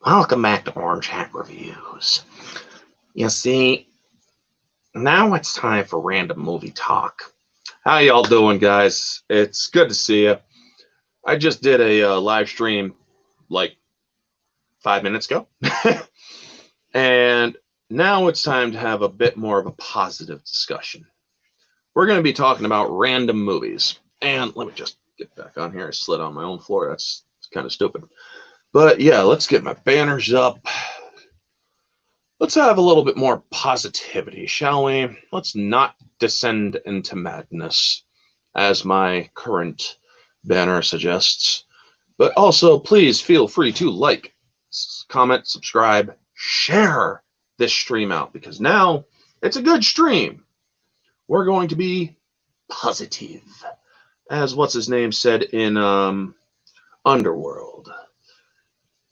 Welcome back to Orange Hat Reviews. You see, now it's time for random movie talk. How y'all doing, guys? It's good to see you. I just did a live stream like 5 minutes ago, and now it's time to have a bit more of a positive discussion. We're going to be talking about random movies, and let me just get back on here. I slid on my own floor. That's kind of stupid. But yeah, let's get my banners up. Let's have a little bit more positivity, shall we? Let's not descend into madness, as my current banner suggests. But also, please feel free to like, comment, subscribe, share this stream out, because now it's a good stream. We're going to be positive, as what's-his-name said in Underworld.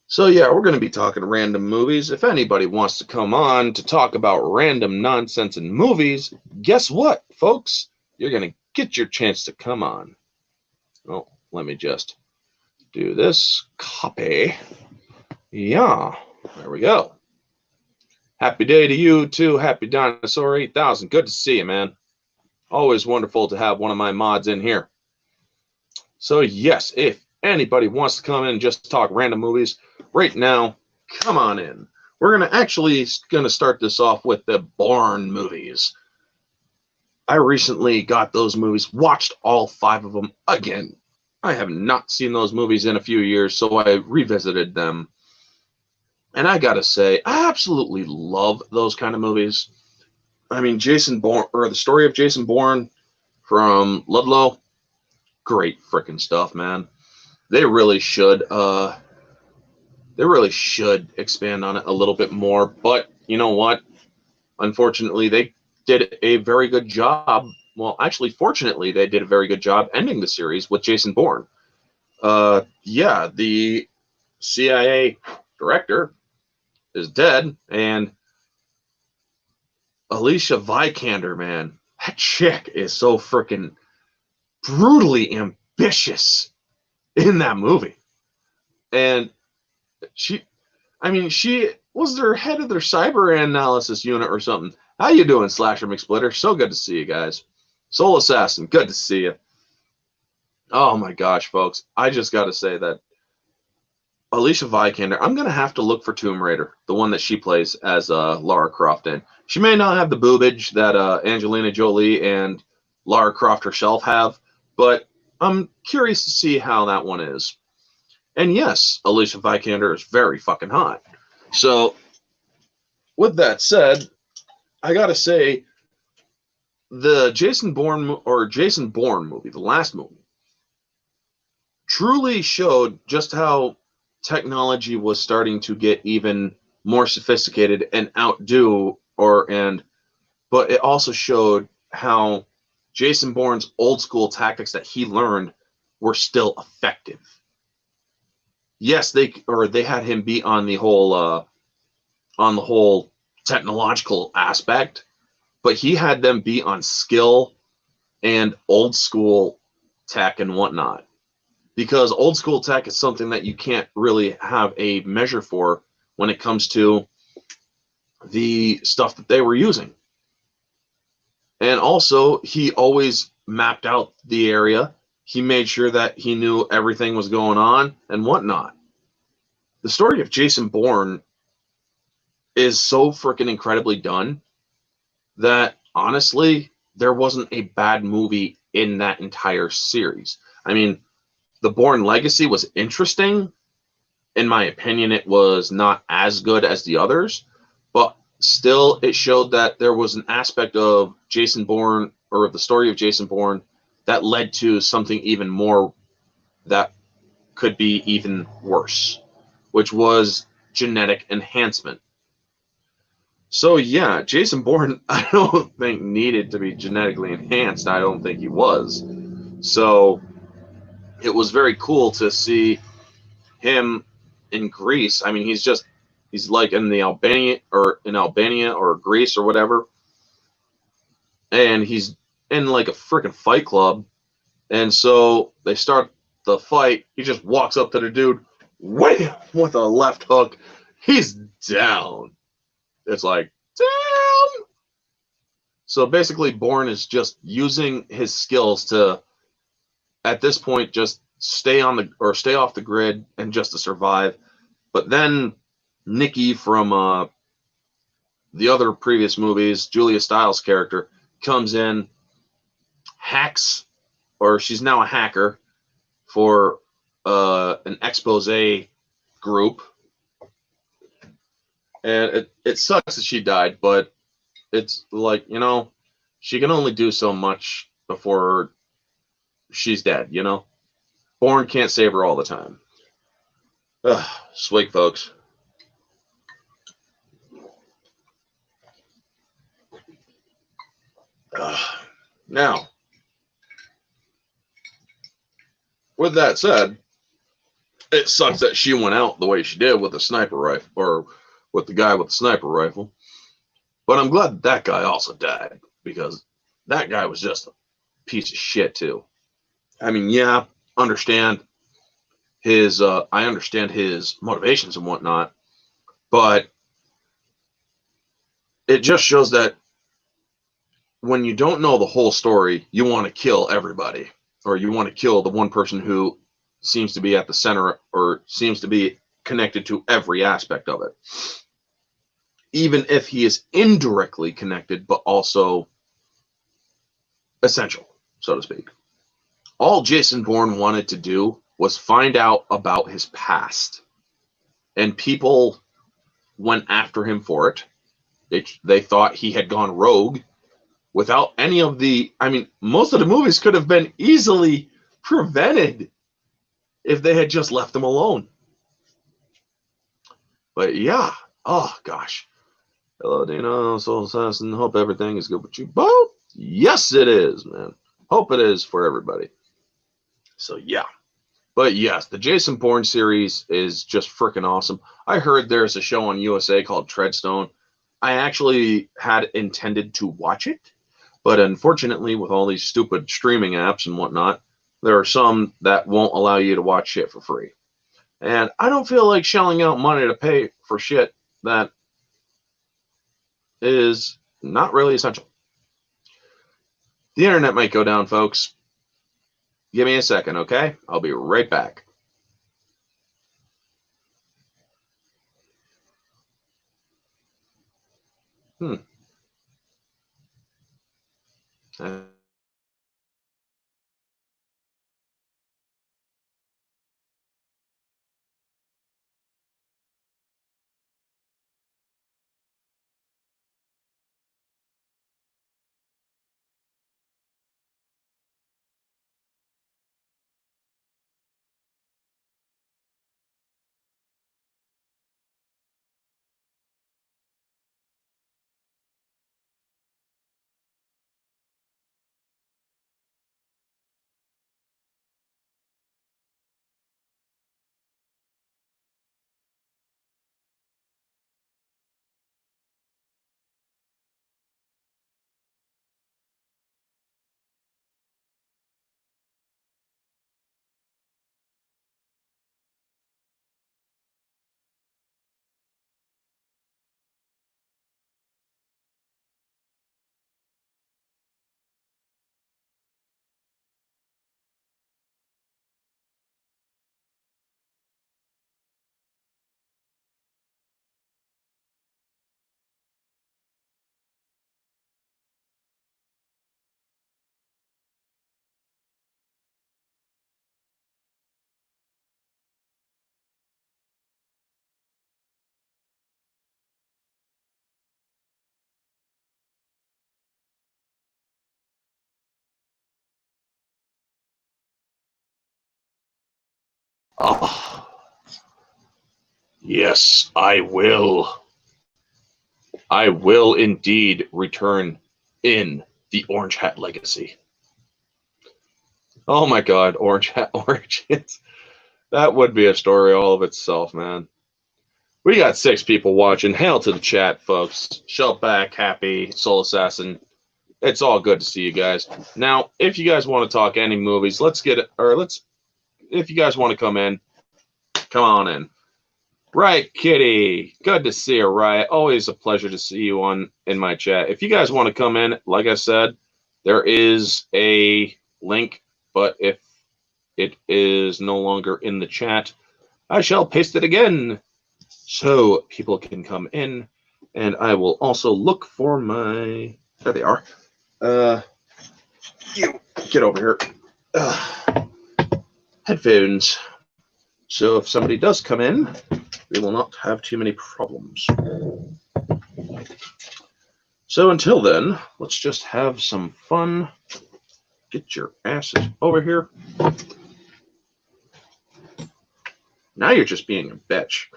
So yeah, we're going to be talking random movies. If anybody wants to come on to talk about random nonsense in movies, guess what, folks? You're going to get your chance to come on. Oh, let me just do this. Copy. Yeah, there we go. Happy day to you too. Happy Dinosaur 8000. Good to see you, man. Always wonderful to have one of my mods in here. So yes, if anybody wants to come in and just talk random movies right now, come on in. We're gonna start this off with the Bourne movies. I recently got those movies, watched all 5 of them again. I have not seen those movies in a few years, so I revisited them. And I gotta say, I absolutely love those kind of movies. I mean, Jason Bourne, or the story of Jason Bourne from Ludlow, great freaking stuff, man. They really should expand on it a little bit more, but you know what? Unfortunately, they did a very good job. Well, actually, fortunately, they did a very good job ending the series with Jason Bourne. Yeah, the CIA director is dead, and Alicia Vikander, man, that chick is so freaking brutally ambitious in that movie. And she was their head of their cyber analysis unit or something. How you doing, Slasher McSplitter? So good to see you guys. Soul Assassin, good to see you. Oh my gosh, folks. I just got to say that Alicia Vikander, I'm going to have to look for Tomb Raider, the one that she plays as Lara Croft in. She may not have the boobage that Angelina Jolie and Lara Croft herself have, but I'm curious to see how that one is. And yes, Alicia Vikander is very fucking hot. So, with that said, I gotta say, the Jason Bourne movie, the last movie, truly showed just how technology was starting to get even more sophisticated and but it also showed how Jason Bourne's old school tactics that he learned were still effective. Yes, they had him beat on the whole technological aspect, but he had them beat on skill and old school tech and whatnot. Because old school tech is something that you can't really have a measure for when it comes to the stuff that they were using. And also, he always mapped out the area. He made sure that he knew everything was going on and whatnot. The story of Jason Bourne is so freaking incredibly done that, honestly, there wasn't a bad movie in that entire series. I mean, The Bourne Legacy was interesting. In my opinion, it was not as good as the others, but still, it showed that there was an aspect of Jason Bourne, or of the story of Jason Bourne, that led to something even more that could be even worse, which was genetic enhancement. So yeah, Jason Bourne, I don't think needed to be genetically enhanced. I don't think he was. So it was very cool to see him in Greece. I mean, he's like in Albania or Greece or whatever, and he's in like a freaking fight club. And so they start the fight. He just walks up to the dude, wham, with a left hook, he's down. It's like, damn. So basically, Bourne is just using his skills to, at this point, just stay off the grid and just to survive. But then Nikki from the other previous movies, Julia Stiles' character, comes in, hacks, or she's now a hacker for an expose group. And it sucks that she died, but it's like, you know, she can only do so much before she's dead, you know? Bourne can't save her all the time. Ugh, swig, folks. Now, with that said, it sucks that she went out the way she did with the sniper rifle, or with the guy with the sniper rifle. But I'm glad that guy also died, because that guy was just a piece of shit too. I mean, yeah, I understand his motivations and whatnot, but it just shows that when you don't know the whole story, you want to kill everybody, or you want to kill the one person who seems to be at the center or seems to be connected to every aspect of it, even if he is indirectly connected, but also essential, so to speak. All Jason Bourne wanted to do was find out about his past, and people went after him for it. They thought he had gone rogue without any of the, I mean, most of the movies could have been easily prevented if they had just left him alone. But yeah, oh gosh. Hello, Dino, Soul Assassin. Hope everything is good with you both. Yes, it is, man. Hope it is for everybody. So yeah. But yes, the Jason Bourne series is just freaking awesome. I heard there's a show on USA called Treadstone. I actually had intended to watch it, but unfortunately, with all these stupid streaming apps and whatnot, there are some that won't allow you to watch shit for free. And I don't feel like shelling out money to pay for shit that is not really essential. The internet might go down, folks. Give me a second, okay? I'll be right back. Oh, yes, I will. I will indeed return in the Orange Hat Legacy. Oh my God, Orange Hat Origins. That would be a story all of itself, man. We got 6 people watching. Hail to the chat, folks. Shell back, Happy, Soul Assassin. It's all good to see you guys. Now, if you guys want to talk any movies, if you guys want to come on in. Right, Kitty. Good to see you, Riot. Always a pleasure to see you in my chat. If you guys want to come in, like I said, there is a link, but if it is no longer in the chat, I shall paste it again so people can come in. And I will also look for my... There they are. You get over here. Headphones. So if somebody does come in, we will not have too many problems. So until then, let's just have some fun. Get your asses over here. Now you're just being a bitch.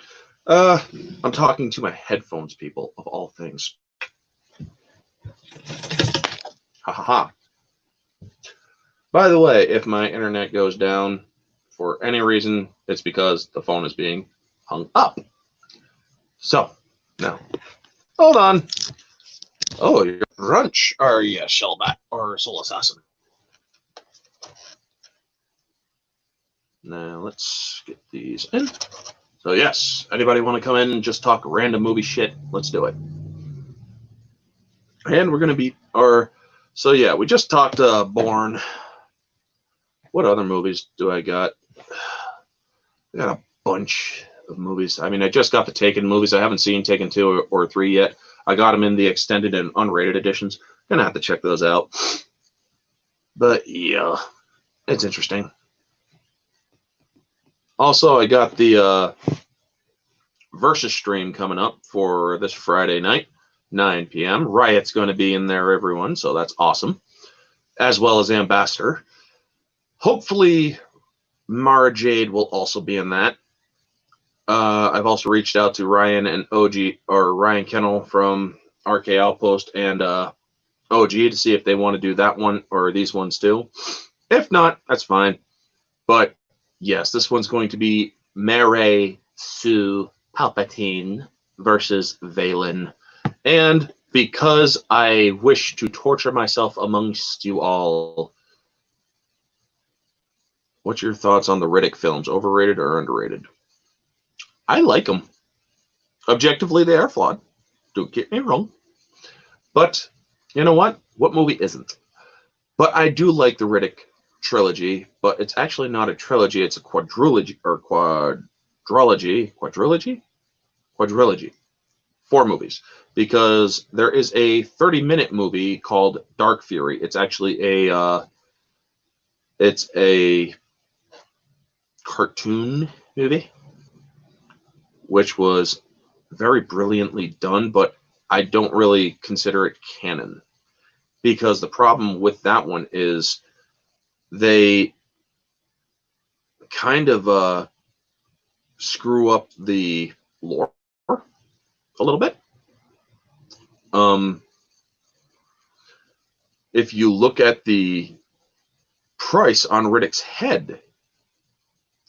I'm talking to my headphones, people, of all things. Ha ha ha. By the way, if my internet goes down for any reason, it's because the phone is being hung up. So, now, hold on. Oh, you're Brunch, are you, Shellback, or Soul Assassin? Now, let's get these in. So, yes, anybody want to come in and just talk random movie shit? Let's do it. And we're going to be, so yeah, we just talked Bourne. What other movies do I got? I got a bunch of movies. I mean, I just got the Taken movies. I haven't seen Taken 2 or 3 yet. I got them in the extended and unrated editions. Gonna have to check those out. But yeah, it's interesting. Also, I got the Versus stream coming up for this Friday night, 9 p.m. Riot's going to be in there, everyone, so that's awesome. As well as Ambassador. Hopefully, Mara Jade will also be in that. I've also reached out to Ryan and OG, or Ryan Kennel from RK Outpost and OG to see if they want to do that one or these ones too. If not, that's fine. But yes, this one's going to be Mary Sue Palpatine versus Valen. And because I wish to torture myself amongst you all, what's your thoughts on the Riddick films? Overrated or underrated? I like them. Objectively, they are flawed. Don't get me wrong. But you know what? What movie isn't? But I do like the Riddick trilogy, but it's actually not a trilogy. It's a quadrilogy or quadrilogy. 4 movies, because there is a 30-minute movie called Dark Fury. It's actually a cartoon movie, which was very brilliantly done, but I don't really consider it canon, because the problem with that one is they kind of screw up the lore a little bit. If you look at the price on Riddick's head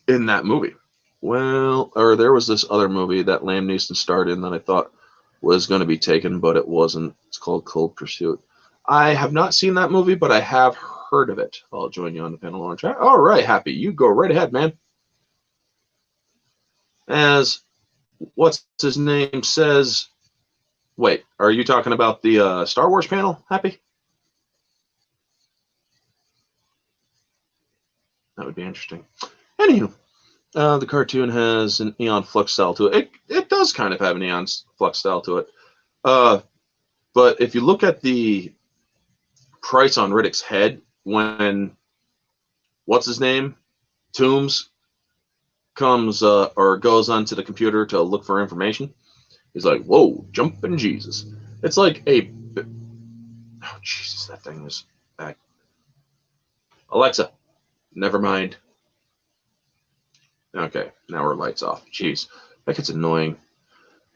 in that movie, well, or there was this other movie that Liam Neeson starred in that I thought was going to be taken, but it wasn't. It's called Cold Pursuit. I have not seen that movie, but I have heard of it. I'll join you on the panel on chat. All right, Happy, you go right ahead, man. As what's his name says, wait, are you talking about the Star Wars panel, Happy? That would be interesting. Anywho, the cartoon has an Eon Flux style to it. It does kind of have an Eon Flux style to it. But if you look at the price on Riddick's head, when what's his name, Toombs, comes or goes onto the computer to look for information, he's like, "Whoa, jumping Jesus!" It's like a, oh Jesus, that thing was back. Alexa, never mind. Okay, now our light's off. Jeez, that gets annoying.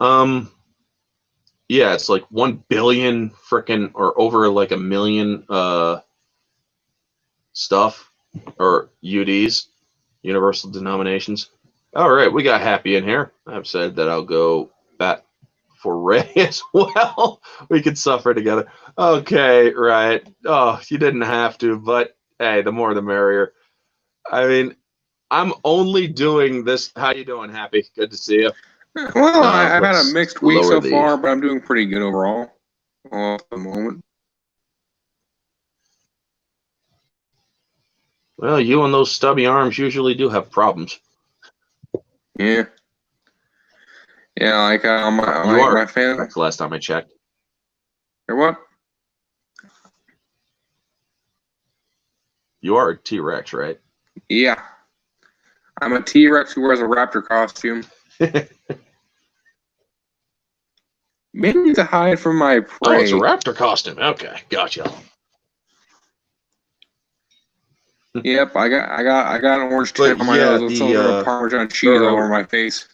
Yeah, it's like 1 billion frickin' or over like a million stuff or UDs, universal denominations. All right, we got Happy in here. I've said that I'll go bat for Ray as well. We could suffer together. Okay, right. Oh, you didn't have to, but hey, the more the merrier. I mean, I'm only doing this. How you doing, Happy? Good to see you. Well, I've had a Let's mixed week lower so the- far, but I'm doing pretty good overall at the moment. Well, you and those stubby arms usually do have problems. Yeah. Yeah, like You are my family. correct, last time I checked. Or what? You are a T-Rex, right? Yeah. I'm a T-Rex who wears a raptor costume. Mainly to hide from my prey. Oh, it's a raptor costume. Okay, gotcha. Yep, I got an orange But tint on my yeah, nose with some sort of Parmesan cheese all over my face.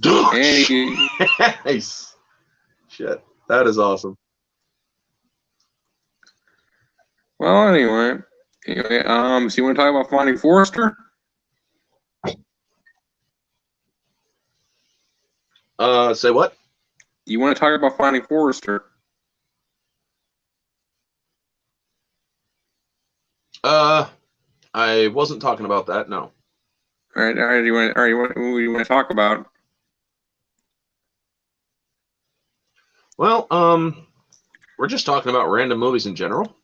Nice. Shit, that is awesome. Well, anyway, so you want to talk about Finding Forrester? Say what? You want to talk about Finding Forrester? I wasn't talking about that. No. All right. What do you want to talk about? Well, we're just talking about random movies in general.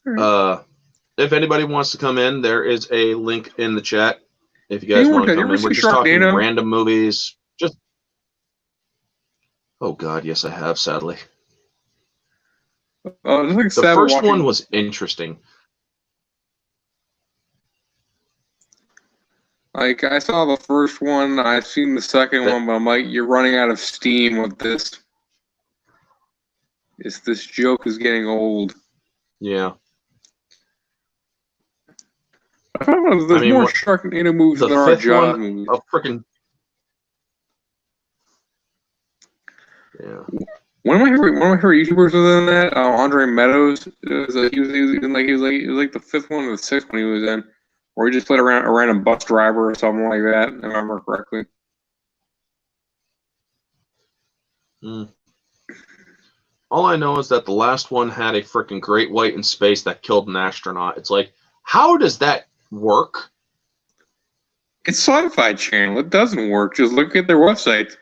Right. If anybody wants to come in, there is a link in the chat. If you guys want to come in, we're just talking random movies. Just. Oh God, yes, I have. Sadly. The first one was interesting. Like, I saw the first one, I've seen the second one, but I'm like, you're running out of steam with this. This joke is getting old. Yeah. I thought there's more Sharknado movies than there are Jaws movies. A freaking. Yeah. One of my favorite YouTubers was in that. Andre Meadows. He was like the fifth one or the sixth one he was in, where he just played a random bus driver or something like that. If I remember correctly. All I know is that the last one had a freaking great white in space that killed an astronaut. It's like, how does that work? It's Sci-Fi Channel. It doesn't work. Just look at their website.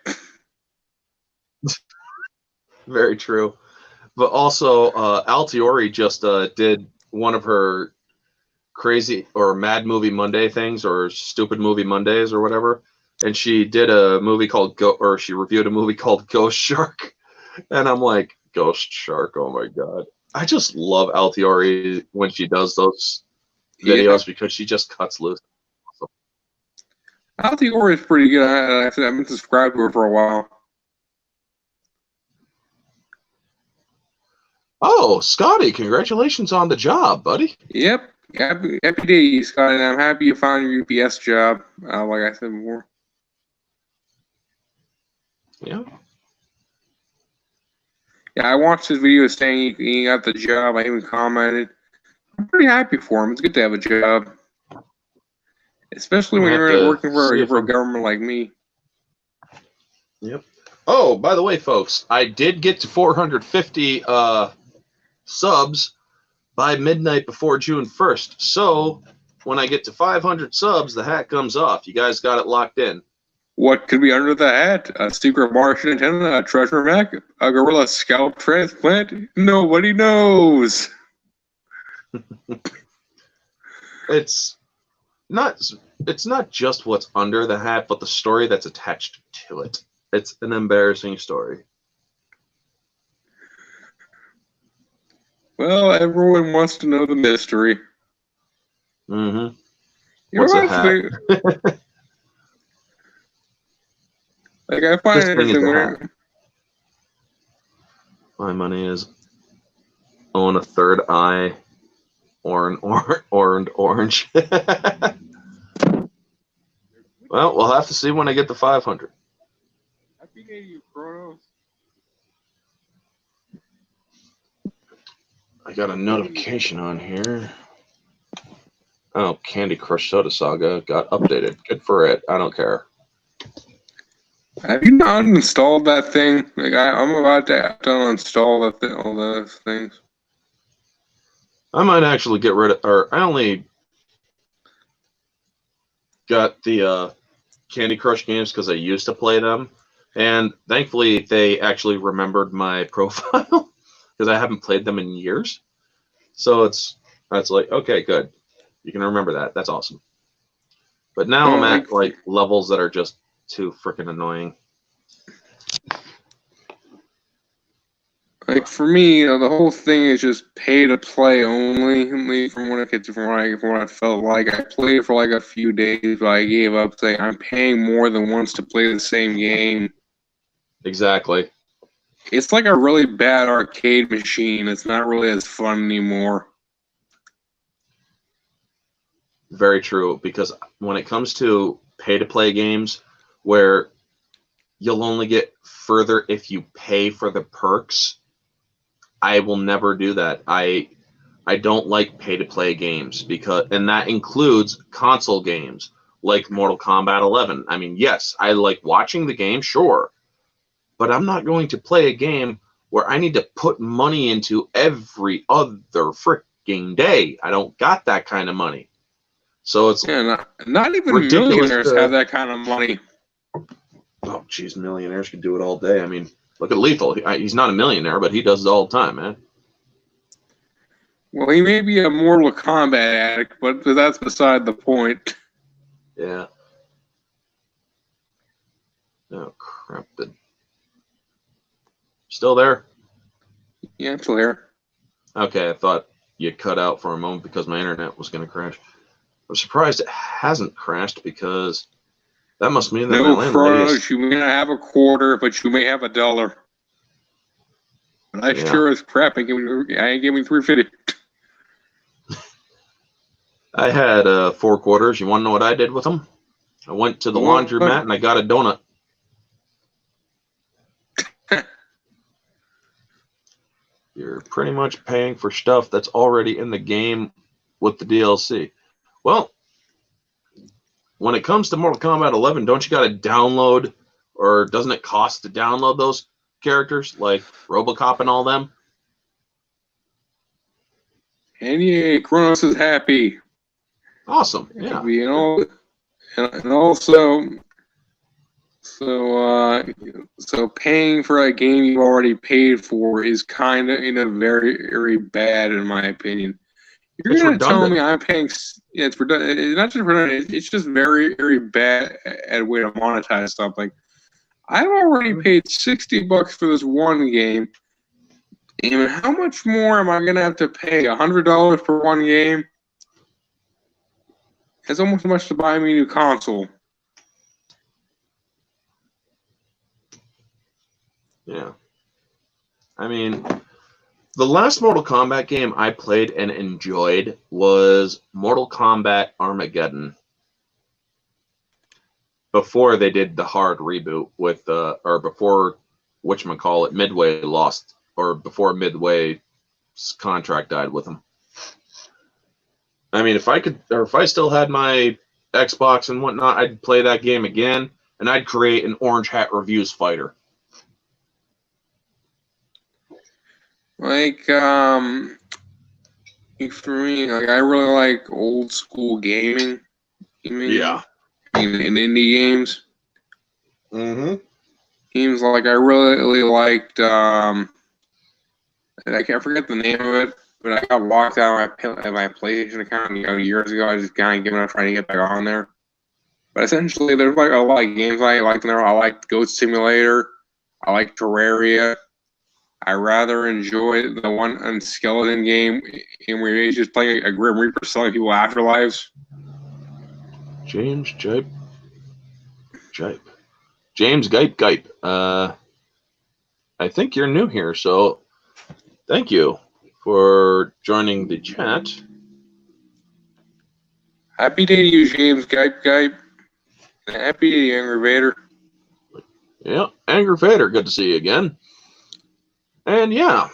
Very true. But also, Altiori just did one of her crazy or Mad Movie Monday things or Stupid Movie Mondays or whatever. And she did a movie called she reviewed a movie called Ghost Shark. And I'm like, Ghost Shark, oh my God. I just love Altiori when she does those videos because she just cuts loose. Altiori is pretty good. I've been subscribed to her for a while. Oh, Scotty, congratulations on the job, buddy. Yep. Happy days, Scotty. And I'm happy you found your UPS job, like I said before. Yeah. Yeah, I watched his video saying he got the job. I even commented. I'm pretty happy for him. It's good to have a job. Especially when you're working for a government like me. Yep. Oh, by the way, folks, I did get to 450 subs by midnight before June 1st. So when I get to 500 subs, the hat comes off. You guys got it locked in. What could be under the hat? A secret Martian antenna, a treasure mech, a gorilla scalp transplant? Nobody knows. It's not just what's under the hat, but the story that's attached to it. It's an embarrassing story. Well, everyone wants to know the mystery. Mm-hmm. What's a hat? Like, I find it interesting when my money is own a third eye or an orange. Well, we'll have to see when I get to 500. Happy day to you, Kronos. I got a notification on here. Oh, Candy Crush Soda Saga got updated. Good for it. I don't care. Have you not uninstalled that thing? Like, I'm about to have to uninstall all those things. I might actually get rid of, or got the Candy Crush games because I used to play them, and thankfully they actually remembered my profile because I haven't played them in years. So that's like, okay, good. You can remember that. That's awesome. But now I'm at like levels that are just too freaking annoying. Like for me, the whole thing is just pay to play only. From what I felt like, I played for like a few days, but I gave up. Saying I'm paying more than once to play the same game. Exactly. It's like a really bad arcade machine. It's not really as fun anymore. Very true. Because when it comes to pay to play games, where you'll only get further if you pay for the perks, I will never do that. I don't like pay to play games and that includes console games like Mortal Kombat 11. I mean, yes, I like watching the game, sure, but I'm not going to play a game where I need to put money into every other freaking day. I don't got that kind of money. So it's not even millionaires have that kind of money. Oh, geez, millionaires could do it all day. I mean, look at Lethal. He's not a millionaire, but he does it all the time, man. Well, he may be a Mortal Kombat addict, but that's beside the point. Yeah. Oh, crap. Still there? Yeah, I'm still here. Okay, I thought you cut out for a moment because my internet was going to crash. I'm surprised it hasn't crashed because that must mean that my landlady is... You may not have a quarter, but you may have $1. But I sure as crap ain't giving me $3.50. I had 4 quarters. You want to know what I did with them? I went to the laundromat and I got a donut. You're pretty much paying for stuff that's already in the game with the DLC. Well, when it comes to Mortal Kombat 11, don't you got to download, or doesn't it cost to download those characters like RoboCop and all them? And yeah, Kronos is happy. Awesome, yeah. You know, and also, so paying for a game you already paid for is kind of very, very bad in my opinion. You're going to tell me I'm paying? Yeah, it's redundant. It's not just redundant. It's just very, very bad at a way to monetize stuff. Like, I've already paid $60 for this one game. And how much more am I going to have to pay? $100 for one game? It's almost as much to buy me a new console. Yeah. I mean, the last Mortal Kombat game I played and enjoyed was Mortal Kombat Armageddon. Before they did the hard reboot with, or before, whatchamacallit, Midway lost, or before Midway's contract died with them. I mean, if I still had my Xbox and whatnot, I'd play that game again, and I'd create an Orange Hat Reviews fighter. Like, for me, like, I really like old school gaming. Yeah. In indie games. Mm-hmm. Games like I really liked, I can't forget the name of it, but I got locked out of my PlayStation account, years ago. I just kind of given up trying to get back on there. But essentially, there's like a lot of games I liked in there. I liked Goat Simulator. I like Terraria. I rather enjoy the one on skeleton game in where you just play a Grim Reaper selling people afterlives. James Gipe. James Gipe. I think you're new here, so thank you for joining the chat. Happy day to you, James Gipe. Happy day, Angry Vader. Yeah, Angry Vader, good to see you again. And yeah,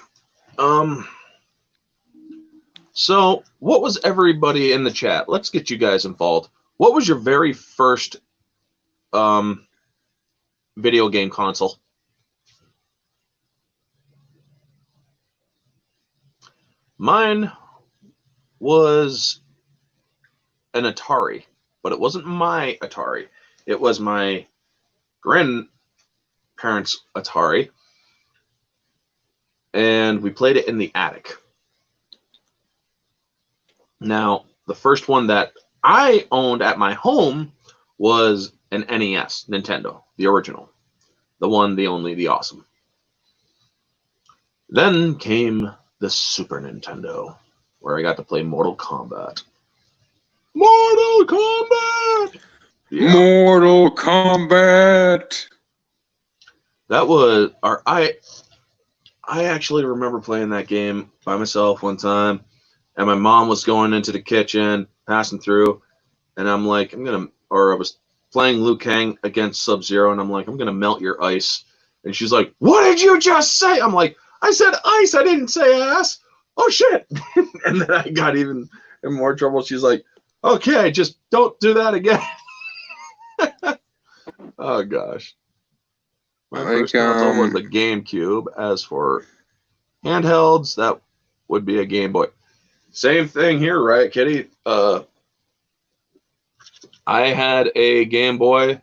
so what was everybody in the chat? Let's get you guys involved. What was your very first video game console? Mine was an Atari. but it wasn't my Atari. It was my grandparents' Atari, and we played it in the attic. Now, the first one that I owned at my home was an NES, Nintendo, the original. The one, the only, the awesome. Then came the Super Nintendo, where I got to play Mortal Kombat. Mortal Kombat! Yeah. Mortal Kombat! That was... I actually remember playing that game by myself one time, and my mom was going into the kitchen, passing through, and I'm like, I was playing Liu Kang against Sub-Zero, and I'm like, I'm going to melt your ice. And she's like, what did you just say? I'm like, I said ice, I didn't say ass. Oh, shit. And then I got even in more trouble. She's like, okay, just don't do that again. Oh, gosh. My first console was the GameCube. As for handhelds, that would be a Game Boy. Same thing here, right, Kitty? I had a Game Boy.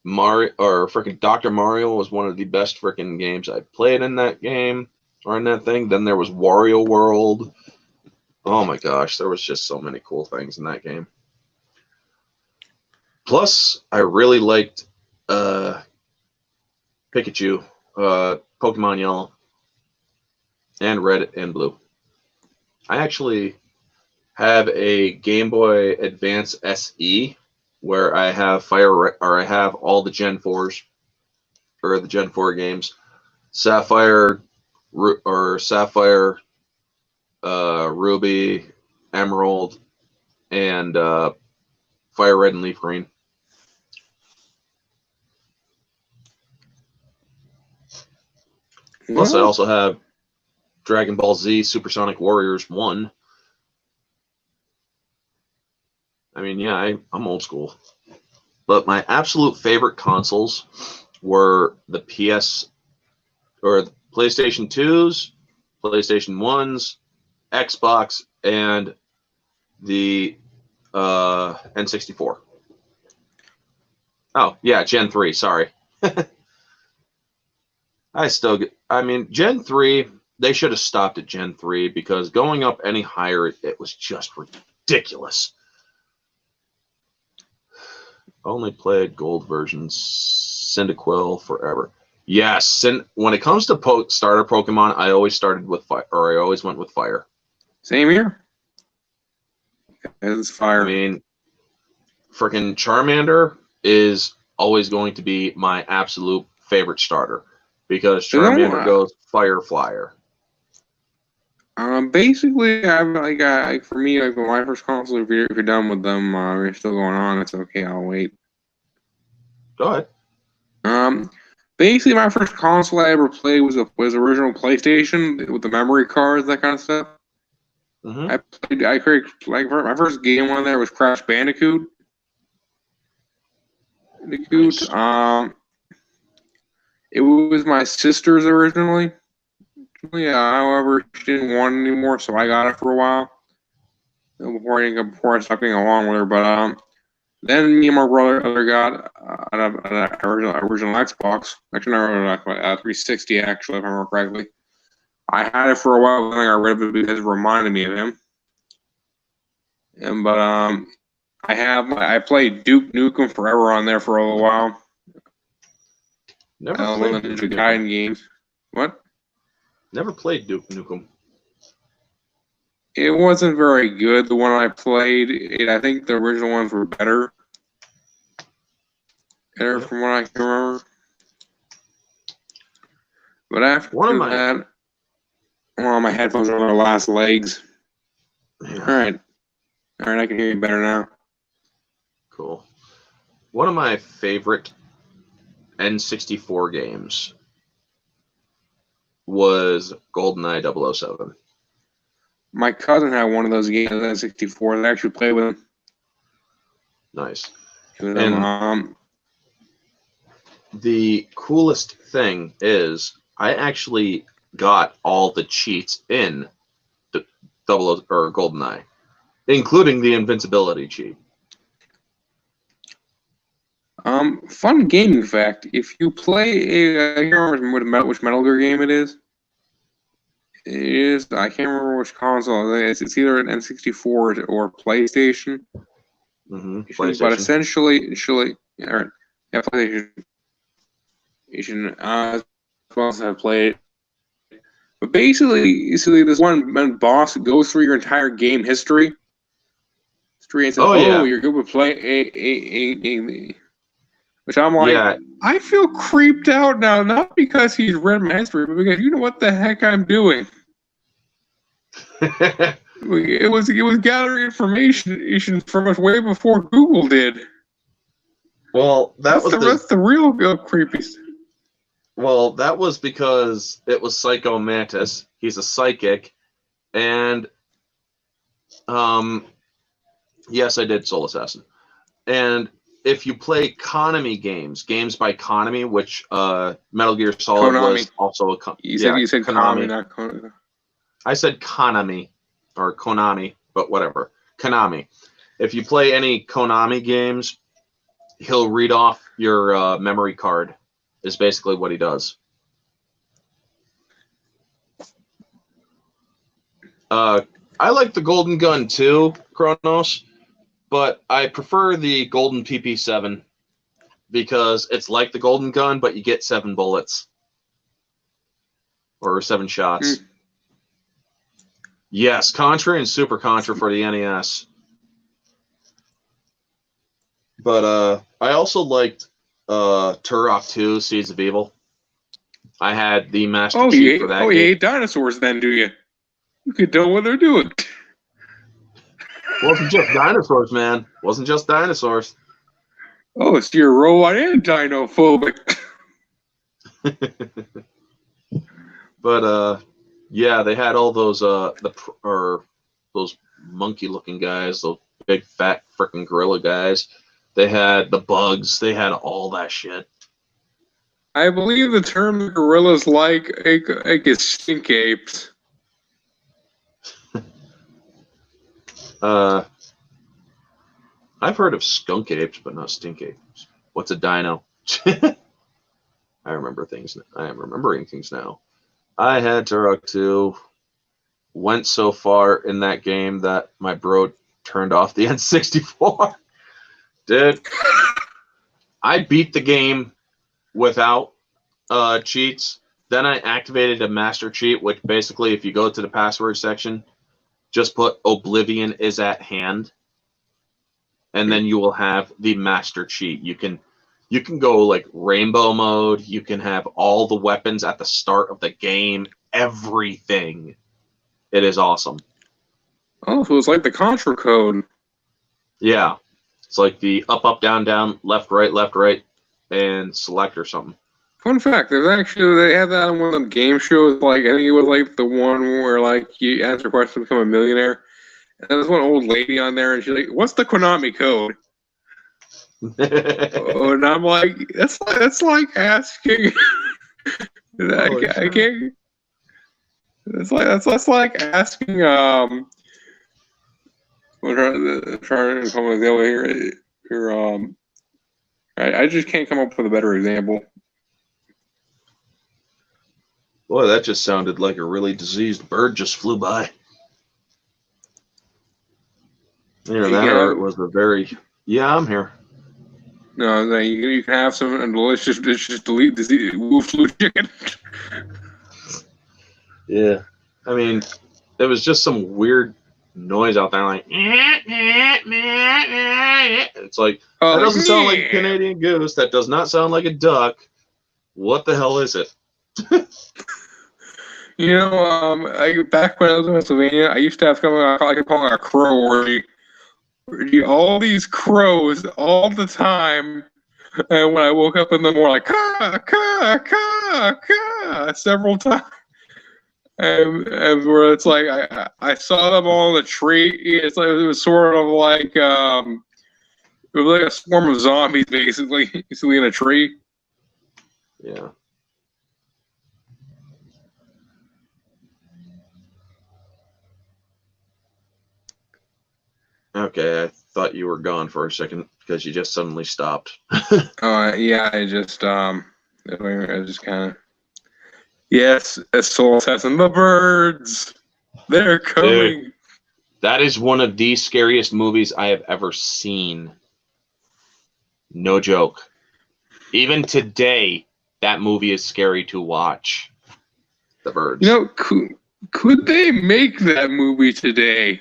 Mario, or freaking Dr. Mario was one of the best freaking games I played in that game, or in that thing. Then there was Wario World. Oh my gosh, there was just so many cool things in that game. Plus, I really liked Pikachu, Pokemon Yellow, and Red and Blue. I actually have a Game Boy Advance SE where I have I have all the Gen 4s, or the Gen 4 games, Sapphire, Ruby, Emerald, and Fire Red and Leaf Green. Plus, I also have Dragon Ball Z Supersonic Warriors 1. I mean, yeah, I'm old school. But my absolute favorite consoles were the the PlayStation 2s, PlayStation 1s, Xbox, and the N64. Oh, yeah, Gen 3, sorry. Gen 3, they should have stopped at Gen 3 because going up any higher, it was just ridiculous. Only played gold versions, Cyndaquil forever. Yes, when it comes to starter Pokemon, I always started with fire, or I always went with fire. Same here. It's fire. I mean, freaking Charmander is always going to be my absolute favorite starter because Charmander goes fire flyer. Basically, for me, like my first console, if you're done with them, you're still going on. It's okay. I'll wait. Go ahead. Basically, my first console I ever played was original PlayStation with the memory cards, that kind of stuff. Mm-hmm. I created my first game on there was Crash Bandicoot. Nice. It was my sister's originally. Yeah, however, she didn't want it anymore, so I got it for a while before I stopped getting along with her. But then me and my brother got an original Xbox. Actually, not 360. Actually, if I remember correctly, I had it for a while, then I got rid of it because it reminded me of him. I played Duke Nukem Forever on there for a little while. Never played the Ninja Gaiden games. What? Never played Duke Nukem. It wasn't very good. The one I played, I think the original ones were better. Better from what I can remember. But after that, well, my headphones are on their last legs. Yeah. All right, I can hear you better now. Cool. One of my favorite N64 games was GoldenEye 007. My cousin had one of those games on N64 that I actually played with him. Nice. And the coolest thing is I actually got all the cheats in the GoldenEye, including the invincibility cheat. Fun gaming fact: if you play I can't remember which Metal Gear game it is. It is I can't remember which console it is. It's either an N64 or PlayStation. PlayStation. But essentially, yeah, PlayStation. As well as I played. But basically, this one boss goes through your entire game history. And says, you're good with play a. Which I'm like, yeah. I feel creeped out now, not because he's read my history, but because you know what the heck I'm doing. It was gathering information from us way before Google did. Well, that's the real creepy. Well, that was because it was Psycho Mantis. He's a psychic, and yes, I did Soul Assassin. And if you play Konami games by Konami, which Metal Gear Solid Konami. was also a you said Konami, not Konami. I said Konami or Konami, but whatever. Konami. If you play any Konami games, he'll read off your memory card. Is basically what he does. I like the Golden Gun too, Kronos, but I prefer the Golden PP7 because it's like the Golden Gun, but you get 7 bullets or 7 shots. Yes, Contra and Super Contra for the NES. But I also liked Turok 2, Seeds of Evil. I had the Master Chief for that game. You hate dinosaurs then, do you? You can tell what they're doing. Wasn't just dinosaurs, man. Wasn't just dinosaurs. Oh, so you're robot and dinophobic. But yeah, they had all those those monkey-looking guys, those big fat freaking gorilla guys. They had the bugs. They had all that shit. I believe the term gorillas like is stink apes. I've heard of skunk apes, but not stink apes. What's a dino? I remember things. I am remembering things now. I had Turok 2. Went so far in that game that my bro turned off the N64. Dude, I beat the game without cheats. Then I activated a master cheat, which basically, if you go to the password section, just put Oblivion is at hand, and then you will have the master cheat. You can go like rainbow mode. You can have all the weapons at the start of the game. Everything. It is awesome. Oh, so it's like the Contra code. Yeah. It's like the up, down, left, right, and select or something. Fun fact: they have that on one of the game shows. Like I think it was like the one where like you answer a question to become a millionaire. And there's one old lady on there, and she's like, "What's the Konami code?" And I'm like, "That's like asking." I can't. That's like asking. We're trying to come up with the other here. I just can't come up with a better example. Boy, that just sounded like a really diseased bird just flew by. Yeah, that art was a very... Yeah, I'm here. No, you can have some delicious delete disease flu chicken. Yeah. I mean, there was just some weird noise out there like... It's like, that doesn't sound like a Canadian goose. That does not sound like a duck. What the hell is it? You know, back when I was in Pennsylvania, I used to have something I could call it a crow where all these crows all the time, and when I woke up in the morning, like caw, caw, caw, caw, several times, and where it's like I saw them all in the tree. It's like it was sort of like it was like a swarm of zombies, basically in a tree. Yeah. Okay, I thought you were gone for a second because you just suddenly stopped. Yeah, I just kind of. Yes, Soul Assassin, the birds, they're coming. Dude, that is one of the scariest movies I have ever seen. No joke. Even today, that movie is scary to watch. The Birds. You know, could they make that movie today?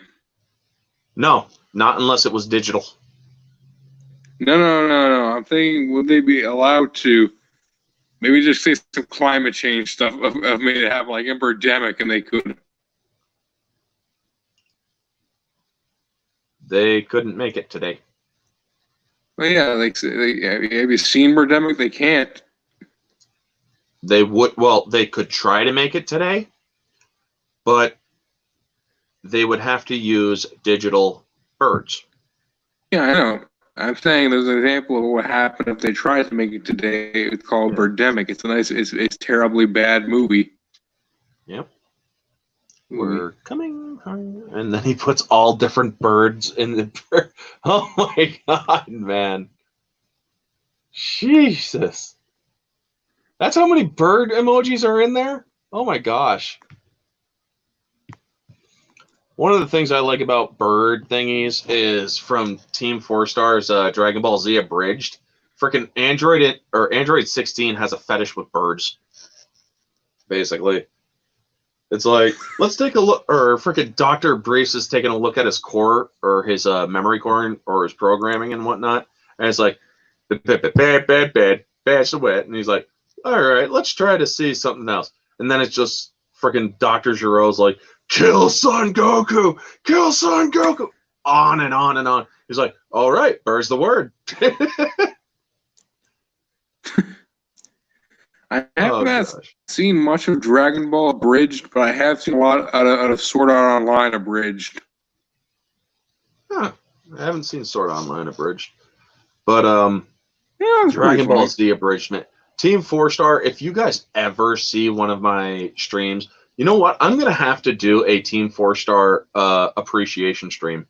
No, not unless it was digital. No. I'm thinking, would they be allowed to maybe just say some climate change stuff of made it happen, like Birdemic, and they could? They couldn't make it today. Well, yeah, like have you seen Birdemic? They can't. They would. Well, they could try to make it today, but they would have to use digital birds. Yeah, I know. I'm saying there's an example of what happened if they tried to make it today. It's called Birdemic. It's terribly bad movie. Yep. We're coming home. And then he puts all different birds in the. Oh my God, man. Jesus. That's how many bird emojis are in there? Oh my gosh. One of the things I like about bird thingies is from Team 4-Star's Dragon Ball Z Abridged. Freaking Android 16 has a fetish with birds. Basically. It's like, let's take a look, or freaking Dr. Briefs is taking a look at his core, or his memory core, or his programming and whatnot. And it's like, bad, so wet. And he's like, all right, let's try to see something else. And then it's just freaking Dr. Giro's like, kill Son Goku, kill Son Goku, on and on and on. He's like, all right, bird's the word. I haven't seen much of Dragon Ball Abridged, but I have seen a lot out of Sword Art Online Abridged. Huh. I haven't seen Sword Art Online Abridged. But yeah, Dragon Ball Z Abridged. Team 4-Star, if you guys ever see one of my streams, you know what? I'm going to have to do a Team 4-Star appreciation stream.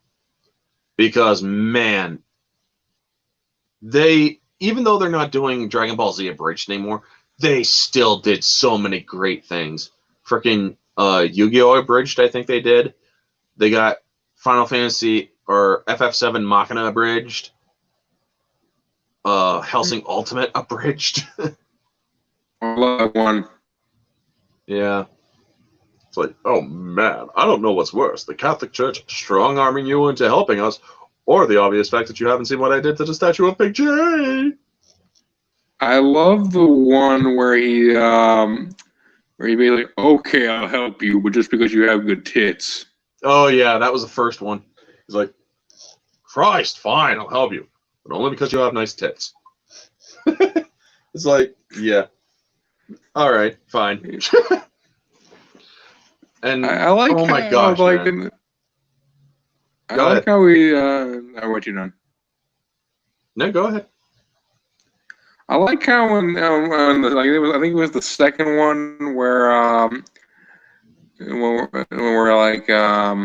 Because, man, even though they're not doing Dragon Ball Z Abridged anymore, they still did so many great things. Freaking Yu-Gi-Oh! Abridged, I think they did. They got Final Fantasy or FF7 Machina Abridged. Hellsing Ultimate Abridged. I love one. Yeah. It's like, oh man, I don't know what's worse. The Catholic Church strong-arming you into helping us, or the obvious fact that you haven't seen what I did to the statue of Big J. I love the one where he be like, okay, I'll help you, but just because you have good tits. Oh yeah, that was the first one. He's like, Christ, fine, I'll help you, but only because you have nice tits. It's like, yeah, all right, fine. And I like. Oh my gosh, man. I like how we. What you done? No, go ahead. I like how when like I think it was the second one where when we're like I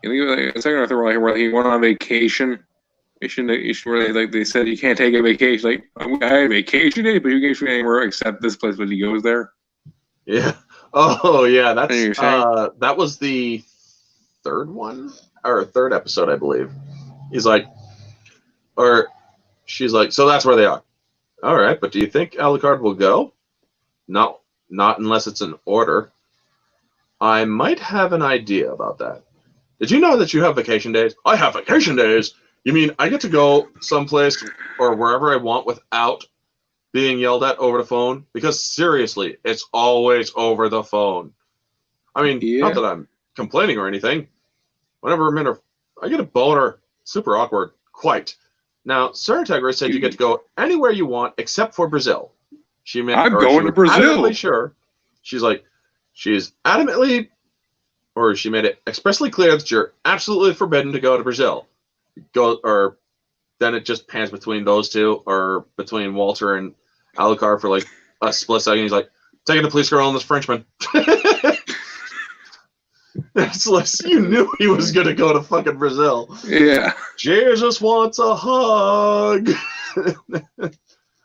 think it was like the second or third one where he went on vacation. Where they said you can't take a vacation. Like I had a vacation day, but you can't go anywhere except this place. But he goes there. Yeah. Oh yeah, that was the third one or third episode, I believe. He's like, or she's like, so that's where they are. All right, but do you think Alucard will go? No, not unless it's an order. I might have an idea about that. Did you know that you have vacation days? I have vacation days. You mean I get to go someplace or wherever I want without being yelled at over the phone? Because seriously, it's always over the phone. I mean, not that I'm complaining or anything. Whenever I get a boner, super awkward, quite. Now, Sarah Integra said you get to go anywhere you want except for Brazil. I'm going to Brazil. Sure. She's like, she's adamantly, or she made it expressly clear that you're absolutely forbidden to go to Brazil. Or then it just pans between those two, or between Walter and Alucard for like a split second. He's like, taking the police girl on this Frenchman. It's like you knew he was gonna go to fucking Brazil. Yeah. Jesus wants a hug.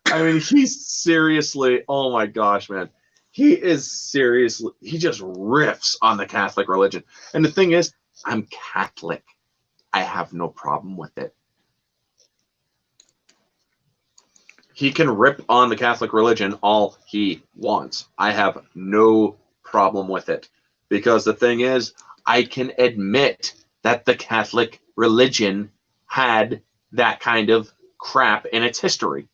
I mean, he's seriously, oh my gosh, man. He is seriously, he just riffs on the Catholic religion. And the thing is, I'm Catholic. I have no problem with it. He can rip on the Catholic religion all he wants. I have no problem with it. Because the thing is, I can admit that the Catholic religion had that kind of crap in its history.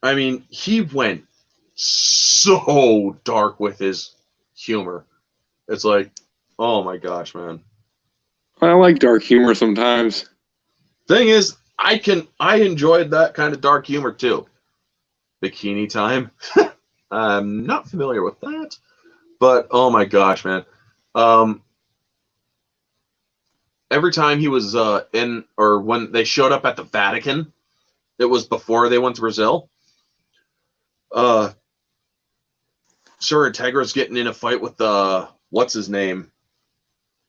I mean, he went so dark with his humor. It's like, oh my gosh, man. I like dark humor sometimes. Thing is, I enjoyed that kind of dark humor too. Bikini Time. I'm not familiar with that, but oh my gosh, man. Every time he was in, or when they showed up at the Vatican, it was before they went to Brazil. Sir Integra's getting in a fight with what's his name?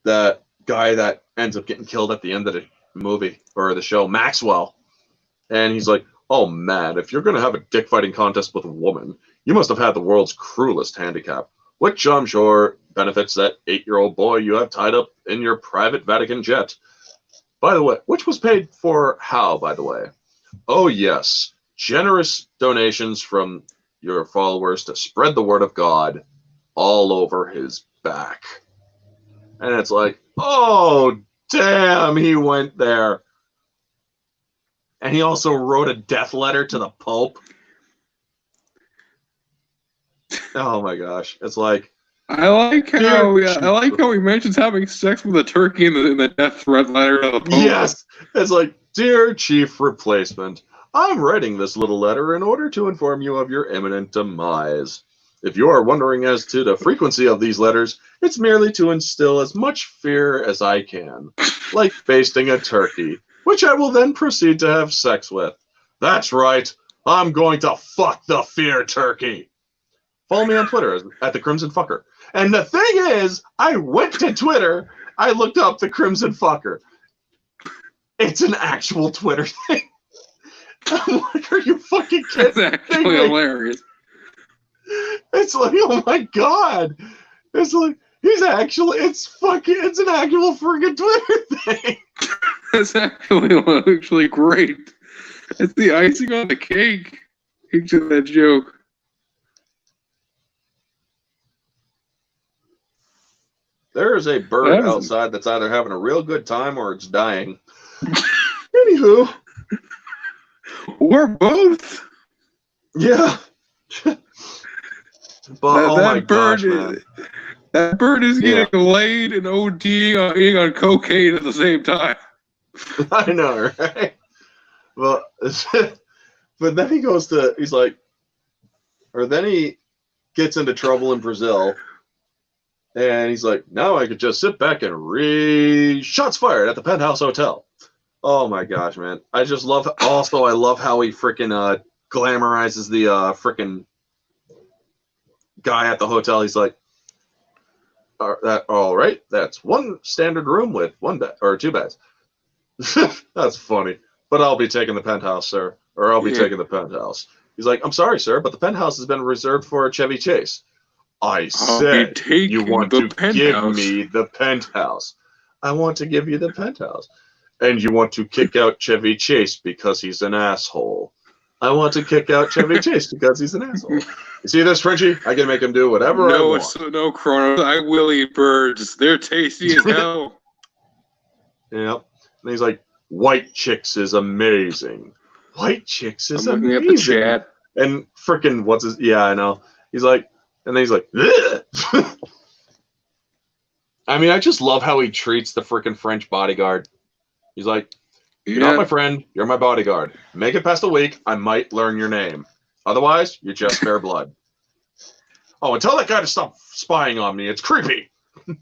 That guy that ends up getting killed at the end of the movie or the show, Maxwell. And he's like, oh man, if you're gonna have a dick fighting contest with a woman, you must have had the world's cruelest handicap, which I'm sure benefits that 8-year-old boy you have tied up in your private Vatican jet. By the way, which was paid for how, by the way? Oh yes, generous donations from your followers to spread the word of God all over his back. And it's like, oh, damn, he went there. And he also wrote a death letter to the Pope. Oh my gosh. It's like, I like how he mentions having sex with a turkey in the death threat letter to the Pope. yes. It's like, dear Chief Replacement, I'm writing this little letter in order to inform you of your imminent demise. If you are wondering as to the frequency of these letters, it's merely to instill as much fear as I can, like basting a turkey, which I will then proceed to have sex with. That's right, I'm going to fuck the fear turkey. Follow me on Twitter at the Crimson Fucker. And the thing is, I went to Twitter, I looked up the Crimson Fucker. It's an actual Twitter thing. I'm like, are you fucking kidding? That's actually hilarious. It's like, oh my god. It's like, it's an actual freaking Twitter thing. That's actually great. It's the icing on the cake. Into that joke. There is a bird outside that's either having a real good time or it's dying. Anywho. Or both. Yeah. But oh my gosh, man. That bird is getting laid and ODing on cocaine at the same time. I know, right? Well, but then then he gets into trouble in Brazil, and he's like, now I could just sit back and read shots fired at the Penthouse Hotel. Oh my gosh, man. I love how he freaking glamorizes the freaking guy at the hotel. He's like, all right, that's one standard room with one bed or two beds. That's funny. But I'll be taking the penthouse, sir. Or I'll be taking the penthouse. He's like, I'm sorry, sir, but the penthouse has been reserved for Chevy Chase. I said you want to give me the penthouse. I want to give you the penthouse. And you want to kick out Chevy Chase because he's an asshole. I want to kick out Chevy Chase because he's an asshole. You see this, Frenchie? I can make him do whatever I want. No, Kronos. I will eat birds. They're tasty as hell. Yep. And he's like, White Chicks is amazing. White Chicks is amazing. Looking at the chat. And freaking, what's his, yeah, I know. He's like, and then he's like, I mean, I just love how he treats the freaking French bodyguard. He's like, you're not my friend, you're my bodyguard. Make it past a week, I might learn your name. Otherwise, you're just fair blood. Oh, and tell that guy to stop spying on me. It's creepy. And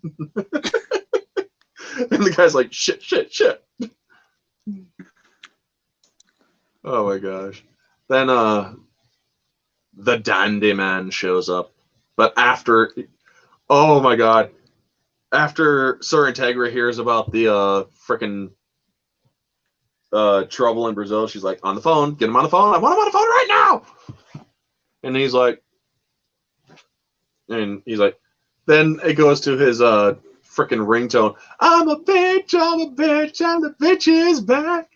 the guy's like, shit. Oh my gosh. Then the dandy man shows up. But after, Oh my god. After Sir Integra hears about the frickin' trouble in Brazil, she's like, on the phone, get him on the phone. I want him on the phone right now. And he's like, then it goes to his frickin' ringtone. I'm a bitch, and the bitch is back.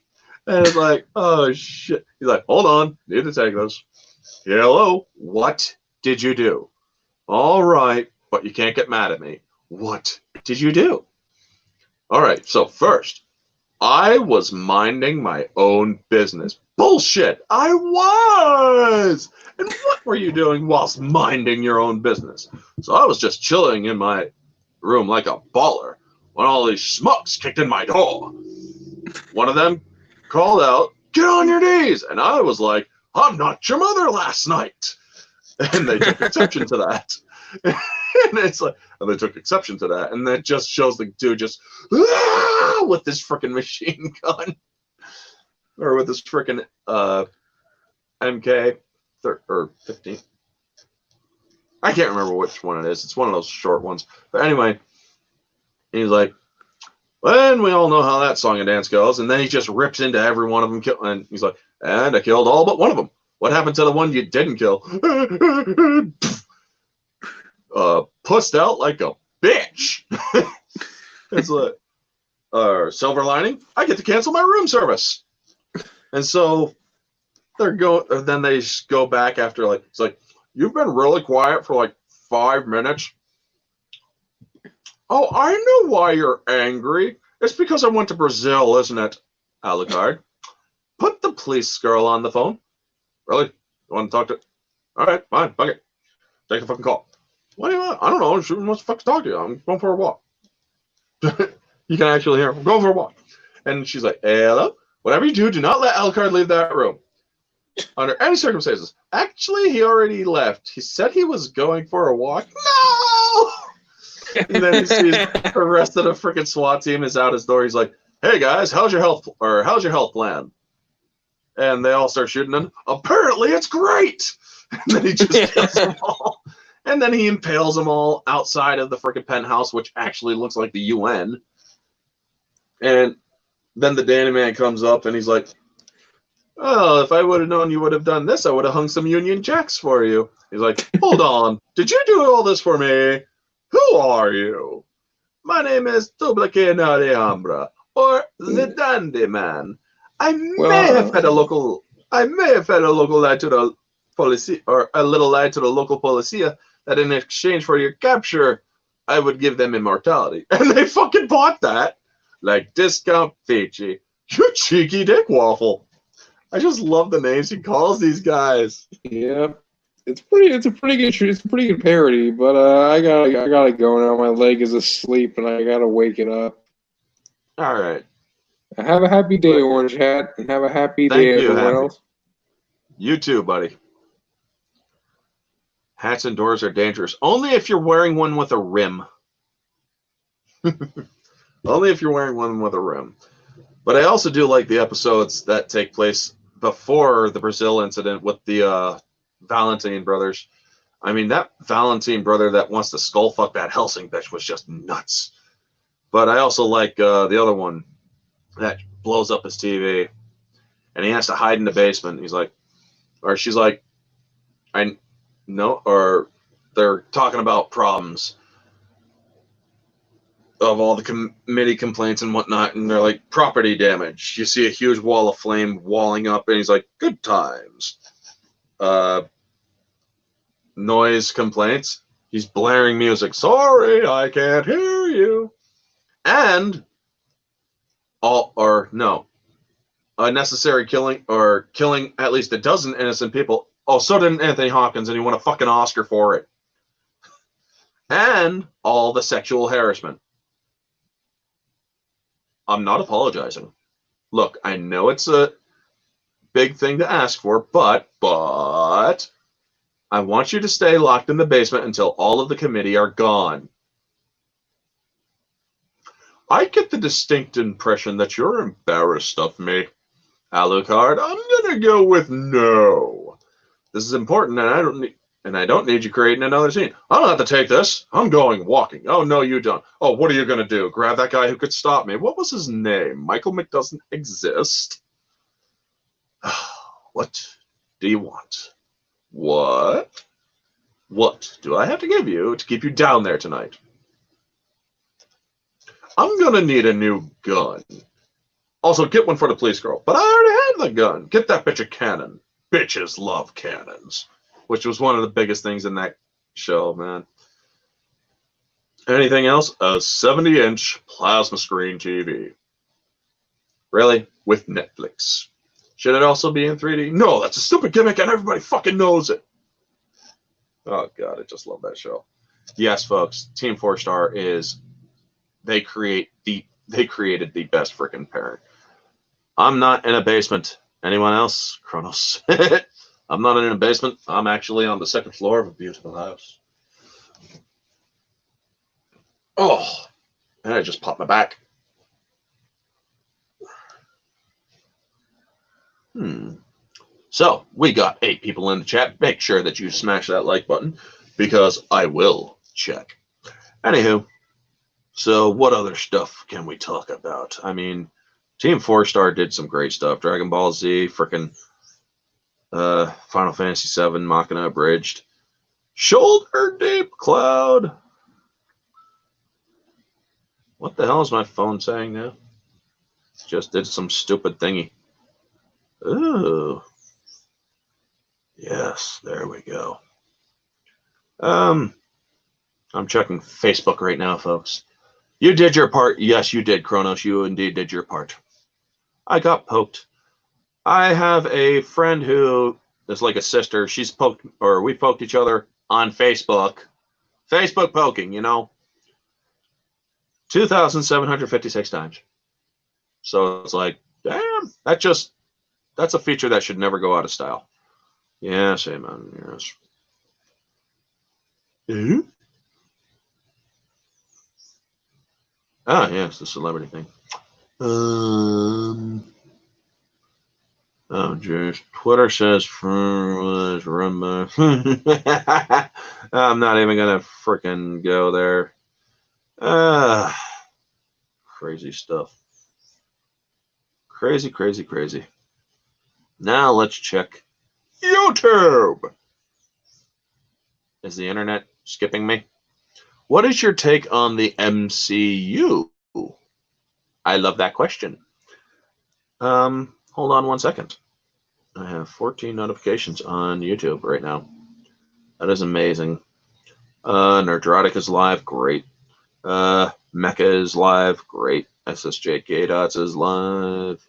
And it's like, oh shit. He's like, hold on, need to take this. Hello, what did you do? All right, but you can't get mad at me. What did you do? All right, so first, I was minding my own business. Bullshit, I was! And what were you doing whilst minding your own business? So I was just chilling in my room like a baller when all these schmucks kicked in my door. One of them called out, get on your knees! And I was like, I'm not your mother last night! And they took exception to that. And it's like, and they took exception to that. And that just shows the dude just, with this freaking machine gun. Or with this freaking MK or 15. I can't remember which one it is. It's one of those short ones. But anyway, he's like, well, and we all know how that song and dance goes. And then he just rips into every one of them. And he's like, and I killed all but one of them. What happened to the one you didn't kill? Pussed out like a bitch. It's like, silver lining, I get to cancel my room service. And so then they go back after, like, it's like, you've been really quiet for like 5 minutes. Oh, I know why you're angry. It's because I went to Brazil, isn't it, Alucard? Put the police girl on the phone. Really? You want to talk to? All right, fine, fuck it. Take the fucking call. What do you want? I don't know. She wants to fucking talk to you. I'm going for a walk. You can actually hear her. I'm going for a walk. And she's like, hello? Whatever you do not let Alucard leave that room. Under any circumstances. Actually, he already left. He said he was going for a walk. No! And then he sees the rest of the freaking SWAT team is out his door. He's like, hey guys, how's your health plan? And they all start shooting him. Apparently it's great. And then he just kills them all. And then he impales them all outside of the freaking penthouse, which actually looks like the UN. And then the Danny Man comes up and he's like, oh, if I would have known you would have done this, I would have hung some Union Jacks for you. He's like, hold on. Did you do all this for me? Who are you? My name is Tublakena de Hambra, or the Dandy Man. I may have fed a local lad to the policia, or a little lad to the local policia, that in exchange for your capture, I would give them immortality. And they fucking bought that. Like Discount Fiji. You cheeky dick waffle. I just love the names he calls these guys. Yeah. It's a pretty good parody, but I gotta go now. My leg is asleep and I gotta wake it up. All right. Have a happy day, Orange Hat, and have a happy day, everyone else. You too, buddy. Hats indoors are dangerous. Only if you're wearing one with a rim. Only if you're wearing one with a rim. But I also do like the episodes that take place before the Brazil incident with the Valentine brothers. I mean, that Valentine brother that wants to skull fuck that Helsing bitch was just nuts. But I also like the other one that blows up his TV. And he has to hide in the basement. He's like, or she's like, I know, or they're talking about problems of all the committee complaints and whatnot, and they're like, property damage. You see a huge wall of flame walling up, and he's like, good times. Noise complaints. He's blaring music. Sorry, I can't hear you. And unnecessary killing, or killing at least a dozen innocent people. Oh, so did Anthony Hopkins, and he won a fucking Oscar for it. And all the sexual harassment. I'm not apologizing. Look, I know it's a big thing to ask for, but I want you to stay locked in the basement until all of the committee are gone. I get the distinct impression that you're embarrassed of me, Alucard. I'm gonna go with no. This is important, and I don't need. And I don't need you creating another scene. I don't have to take this. I'm going walking. Oh, no, you don't. Oh, what are you going to do? Grab that guy who could stop me. What was his name? Michael Mick doesn't exist. What do you want? What? What do I have to give you to keep you down there tonight? I'm going to need a new gun. Also, get one for the police girl. But I already have the gun. Get that bitch a cannon. Bitches love cannons. Which was one of the biggest things in that show, man. Anything else? A 70-inch plasma screen TV. Really? With Netflix. Should it also be in 3D? No, that's a stupid gimmick and everybody fucking knows it. Oh, God, I just love that show. Yes, folks, Team 4-Star is... They created the best freaking parent. I'm not in a basement. Anyone else? Kronos. I'm not in a basement. I'm actually on the second floor of a beautiful house. Oh, and I just popped my back. So, we got 8 people in the chat. Make sure that you smash that like button, because I will check. Anywho, so what other stuff can we talk about? I mean, Team 4-Star did some great stuff. Dragon Ball Z, frickin' Final Fantasy VII, Machina Abridged. Shoulder Deep Cloud. What the hell is my phone saying now? Just did some stupid thingy. Ooh. Yes, there we go. I'm checking Facebook right now, folks. You did your part. Yes, you did, Kronos. You indeed did your part. I got poked. I have a friend who is like a sister. She's poked, or we poked each other on Facebook. Facebook poking, you know. 2,756 times. So it's like, damn, that's a feature that should never go out of style. Yes, amen. Yes. Ah, yes, the celebrity thing. Oh, jeez. Twitter says run by. I'm not even gonna frickin' go there. Crazy stuff. Crazy, crazy, crazy. Now let's check YouTube. Is the internet skipping me? What is your take on the MCU? I love that question. Hold on one second. I have 14 notifications on YouTube right now. That is amazing. Nerdrotic is live, great. Mecha is live, great. SSJ K-Dots is live.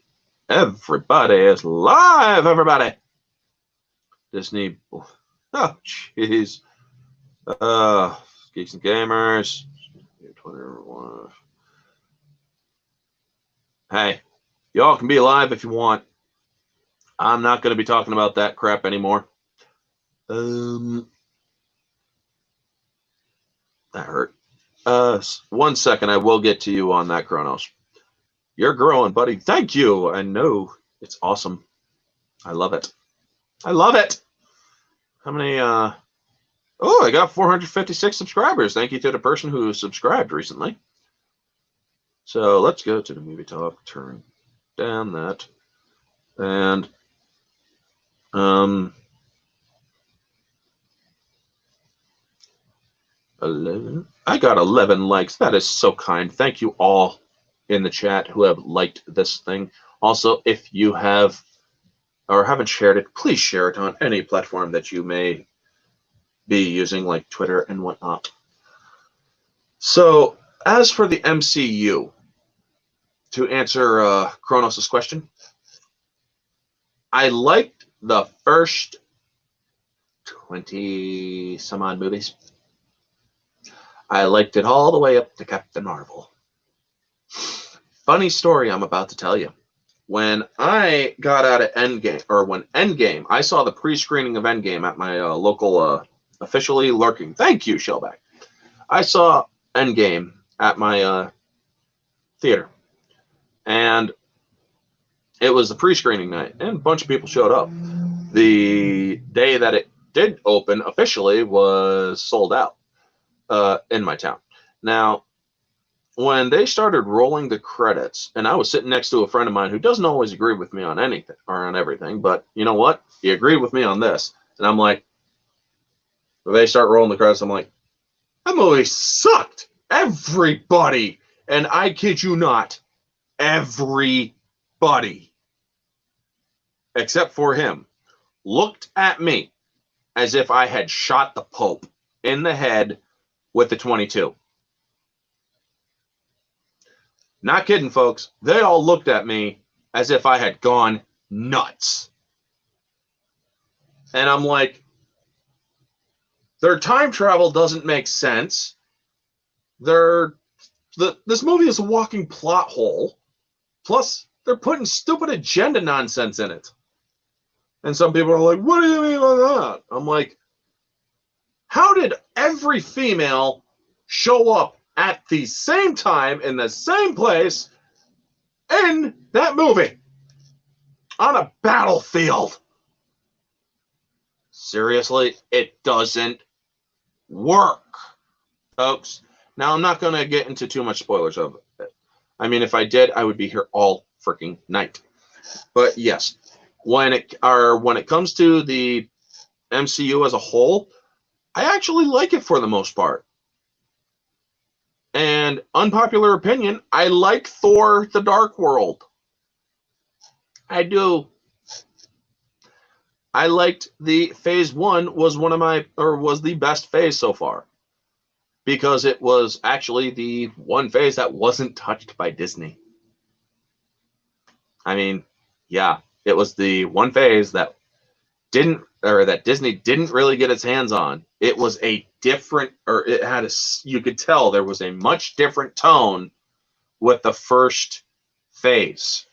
Everybody is live, everybody. Disney. Oh, jeez. Geeks and Gamers. Hey, y'all can be live if you want. I'm not going to be talking about that crap anymore. That hurt. 1 second, I will get to you on that, Kronos. You're growing, buddy. Thank you. I know. It's awesome. I love it. I love it. How many, oh, I got 456 subscribers. Thank you to the person who subscribed recently. So let's go to the movie talk, turn down that. And, 11. I got 11 likes. That is so kind. Thank you all in the chat who have liked this thing. Also, if you have or haven't shared it, please share it on any platform that you may be using, like Twitter and whatnot. So, as for the MCU, to answer Kronos' question, I liked the first 20 some odd movies. I liked it all the way up to Captain Marvel. Funny story I'm about to tell you. When I got out of Endgame, or when Endgame, I saw the pre-screening of Endgame at my local officially lurking. Thank you, Shellback. I saw Endgame at my theater. And it was the pre-screening night, and a bunch of people showed up. The day that it did open officially was sold out in my town. Now, when they started rolling the credits, and I was sitting next to a friend of mine who doesn't always agree with me on anything or on everything, but you know what? He agreed with me on this. And I'm like, when they start rolling the credits, I'm like, that movie sucked. Everybody, and I kid you not, everybody, except for him, looked at me as if I had shot the Pope in the head with the 22. Not kidding, folks. They all looked at me as if I had gone nuts. And I'm like, their time travel doesn't make sense. This movie is a walking plot hole. Plus, they're putting stupid agenda nonsense in it. And some people are like, what do you mean by that? I'm like, how did every female show up at the same time in the same place in that movie on a battlefield? Seriously, it doesn't work, folks. Now, I'm not going to get into too much spoilers of it. I mean, if I did, I would be here all freaking night. But yes, when it comes to the MCU as a whole, I actually like it for the most part. And unpopular opinion, I like Thor: The Dark World. I do. I liked the phase 1 was was the best phase so far, because it was actually the one phase that wasn't touched by Disney. I mean, yeah, it was the one phase that Disney didn't really get its hands on. It was a different, or it had you could tell there was a much different tone with the first phase.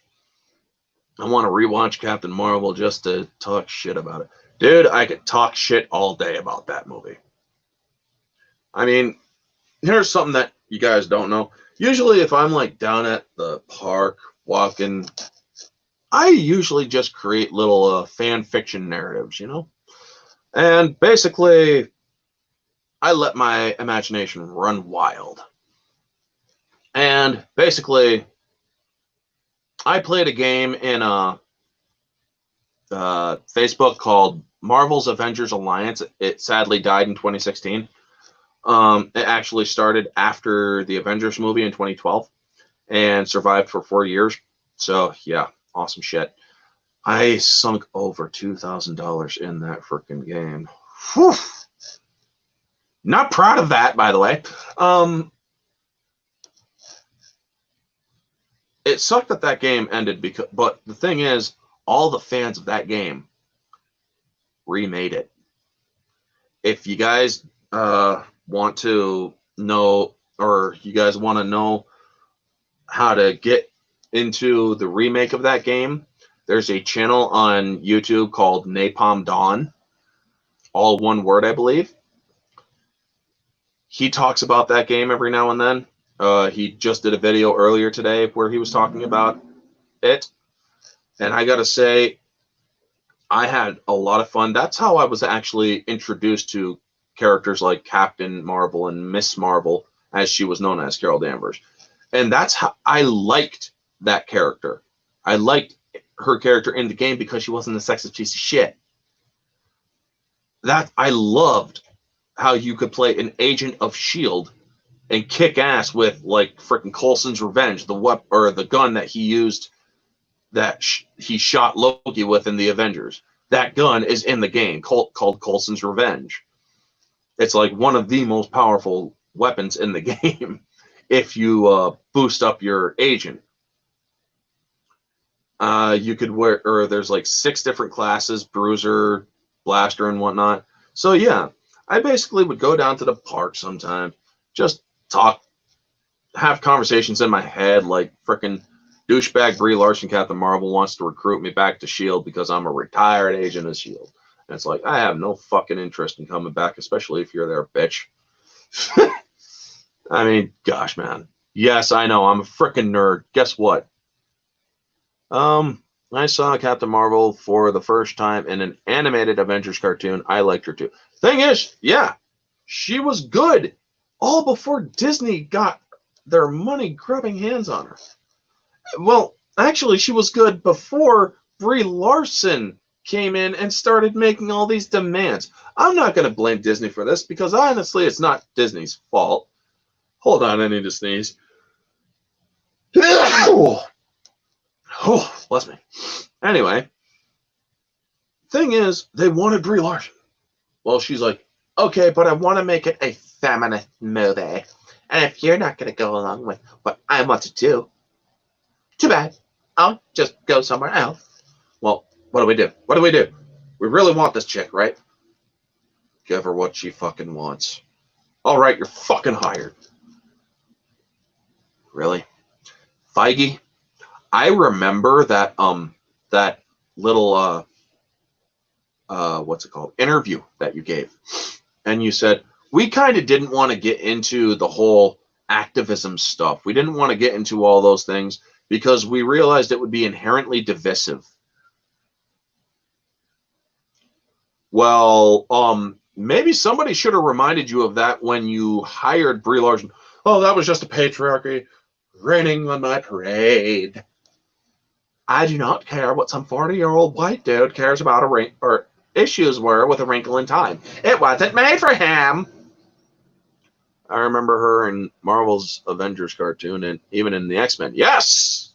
I want to rewatch Captain Marvel just to talk shit about it. Dude, I could talk shit all day about that movie. I mean, here's something that you guys don't know. Usually if I'm like down at the park walking, I usually just create little fan fiction narratives, you know? And basically, I let my imagination run wild. And basically, I played a game in Facebook called Marvel's Avengers Alliance. It sadly died in 2016. It actually started after the Avengers movie in 2012 and survived for 4 years. So, yeah, awesome shit. I sunk over $2,000 in that freaking game. Whew. Not proud of that, by the way. It sucked that that game ended, but the thing is, all the fans of that game remade it. If you guys want to know, or you guys want to know how to get into the remake of that game, there's a channel on YouTube called Napalm Dawn, all one word, I believe. He talks about that game every now and then. He just did a video earlier today where he was talking about it. And I got to say, I had a lot of fun. That's how I was actually introduced to characters like Captain Marvel and Miss Marvel, as she was known as, Carol Danvers. And that's how I liked that character. I liked her character in the game because she wasn't a sexist piece of shit. That I loved how you could play an agent of S.H.I.E.L.D. and kick ass with, like, freaking Coulson's Revenge, the gun that he used, that he shot Loki with in the Avengers. That gun is in the game, called Coulson's Revenge. It's like one of the most powerful weapons in the game if you boost up your agent. You could wear, or there's like 6 different classes, Bruiser, Blaster, and whatnot. So yeah, I basically would go down to the park sometime, just talk, have conversations in my head like frickin' douchebag Brie Larson Captain Marvel wants to recruit me back to S.H.I.E.L.D. because I'm a retired agent of S.H.I.E.L.D. And it's like, I have no fucking interest in coming back, especially if you're there, bitch. I mean, gosh, man. Yes, I know, I'm a frickin' nerd. Guess what? I saw Captain Marvel for the first time in an animated Avengers cartoon. I liked her too. Thing is, yeah, she was good all before Disney got their money grubbing hands on her. Well, actually, she was good before Brie Larson came in and started making all these demands. I'm not going to blame Disney for this because honestly, it's not Disney's fault. Hold on, I need to sneeze. Oh, bless me. Anyway, thing is, they wanted Brie Larson. Well, she's like, okay, but I want to make it a feminist movie. And if you're not going to go along with what I want to do, too bad. I'll just go somewhere else. Well, what do we do? What do we do? We really want this chick, right? Give her what she fucking wants. All right, you're fucking hired. Really? Feige? I remember that that little what's it called? Interview that you gave. And you said, we kind of didn't want to get into the whole activism stuff. We didn't want to get into all those things because we realized it would be inherently divisive. Well, maybe somebody should have reminded you of that when you hired Brie Larson. Oh, that was just a patriarchy raining on my parade. I do not care what some 40-year-old white dude cares about or issues were with A Wrinkle in Time. It wasn't made for him. I remember her in Marvel's Avengers cartoon and even in the X-Men. Yes!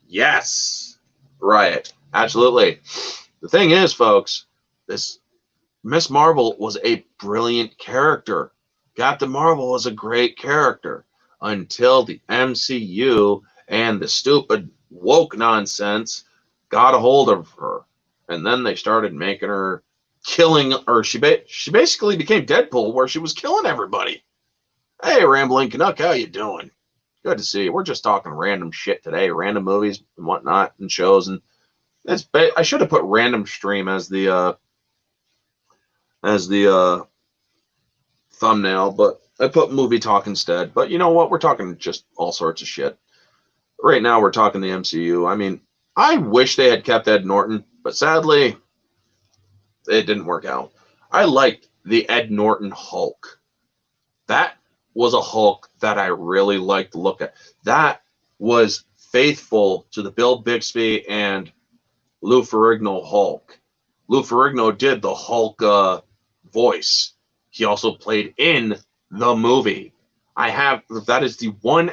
Yes! Right. Absolutely. The thing is, folks, this Miss Marvel was a brilliant character. Captain Marvel was a great character until the MCU and the stupid woke nonsense got a hold of her. And then they started making her killing, or she basically became Deadpool, where she was killing everybody. Hey, Rambling Canuck, how you doing? Good to see you. We're just talking random shit today, random movies and whatnot and shows. And I should have put random stream as the thumbnail, but I put movie talk instead. But you know what? We're talking just all sorts of shit. Right now, we're talking the MCU. I mean, I wish they had kept Ed Norton, but sadly, it didn't work out. I liked the Ed Norton Hulk. That was a Hulk that I really liked to look at. That was faithful to the Bill Bixby and Lou Ferrigno Hulk. Lou Ferrigno did the Hulk voice. He also played in the movie. That is the one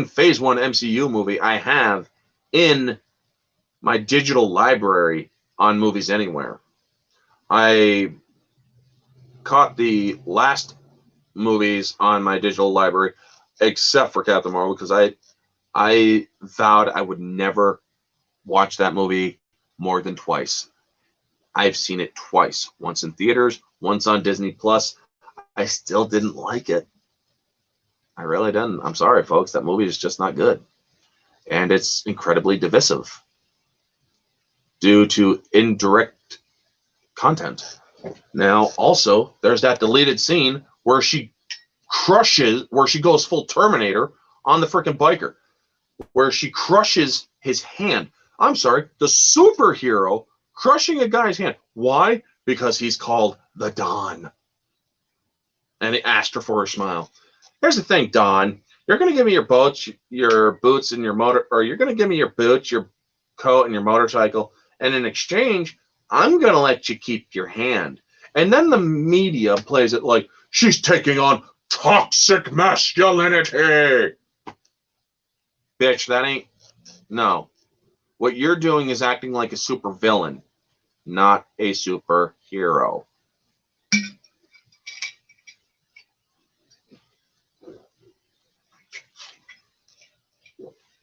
Phase 1 MCU movie I have in my digital library on Movies Anywhere. I caught the last movies on my digital library, except for Captain Marvel, because I vowed I would never watch that movie more than twice. I've seen it twice, once in theaters, once on Disney Plus. I still didn't like it. I really didn't. I'm sorry, folks. That movie is just not good. And it's incredibly divisive due to indirect content. Now, also, there's that deleted scene where she goes full Terminator on the freaking biker, where she crushes his hand. I'm sorry, the superhero crushing a guy's hand. Why? Because he's called the Don. And he asked her for her smile. Here's the thing, Don. You're going to give me your boots, and your motor, or you're going to give me your boots, your coat, and your motorcycle. And in exchange, I'm going to let you keep your hand. And then the media plays it like she's taking on toxic masculinity. Bitch, that ain't. No. What you're doing is acting like a supervillain, not a superhero.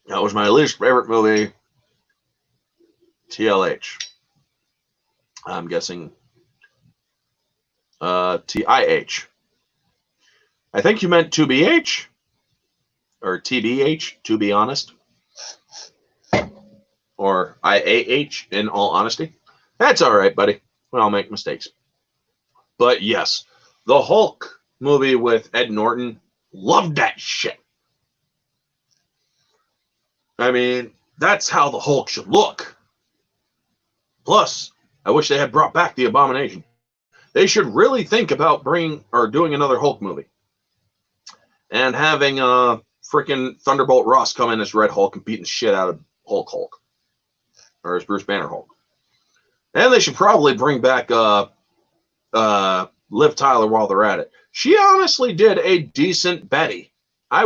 That was my least favorite movie, TLH. I'm guessing TIH. I think you meant 2BH or TBH, to be honest. Or IAH, in all honesty. That's all right, buddy. We all make mistakes. But yes, the Hulk movie with Ed Norton, loved that shit. I mean, That's how the Hulk should look. Plus, I wish they had brought back the Abomination. They should really think about bringing or doing another Hulk movie. And having freaking Thunderbolt Ross come in as Red Hulk and beating the shit out of Hulk. Or as Bruce Banner Hulk. And they should probably bring back Liv Tyler while they're at it. She honestly did a decent Betty. I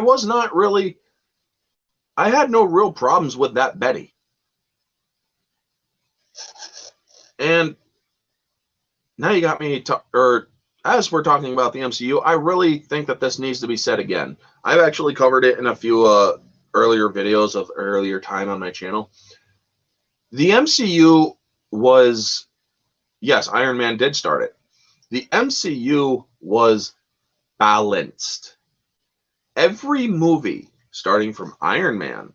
had no real problems with that Betty. And now you got me, as we're talking about the MCU, I really think that this needs to be said again. I've actually covered it in a few earlier videos of earlier time on my channel. The MCU was, yes, Iron Man did start it. The MCU was balanced. Every movie, starting from Iron Man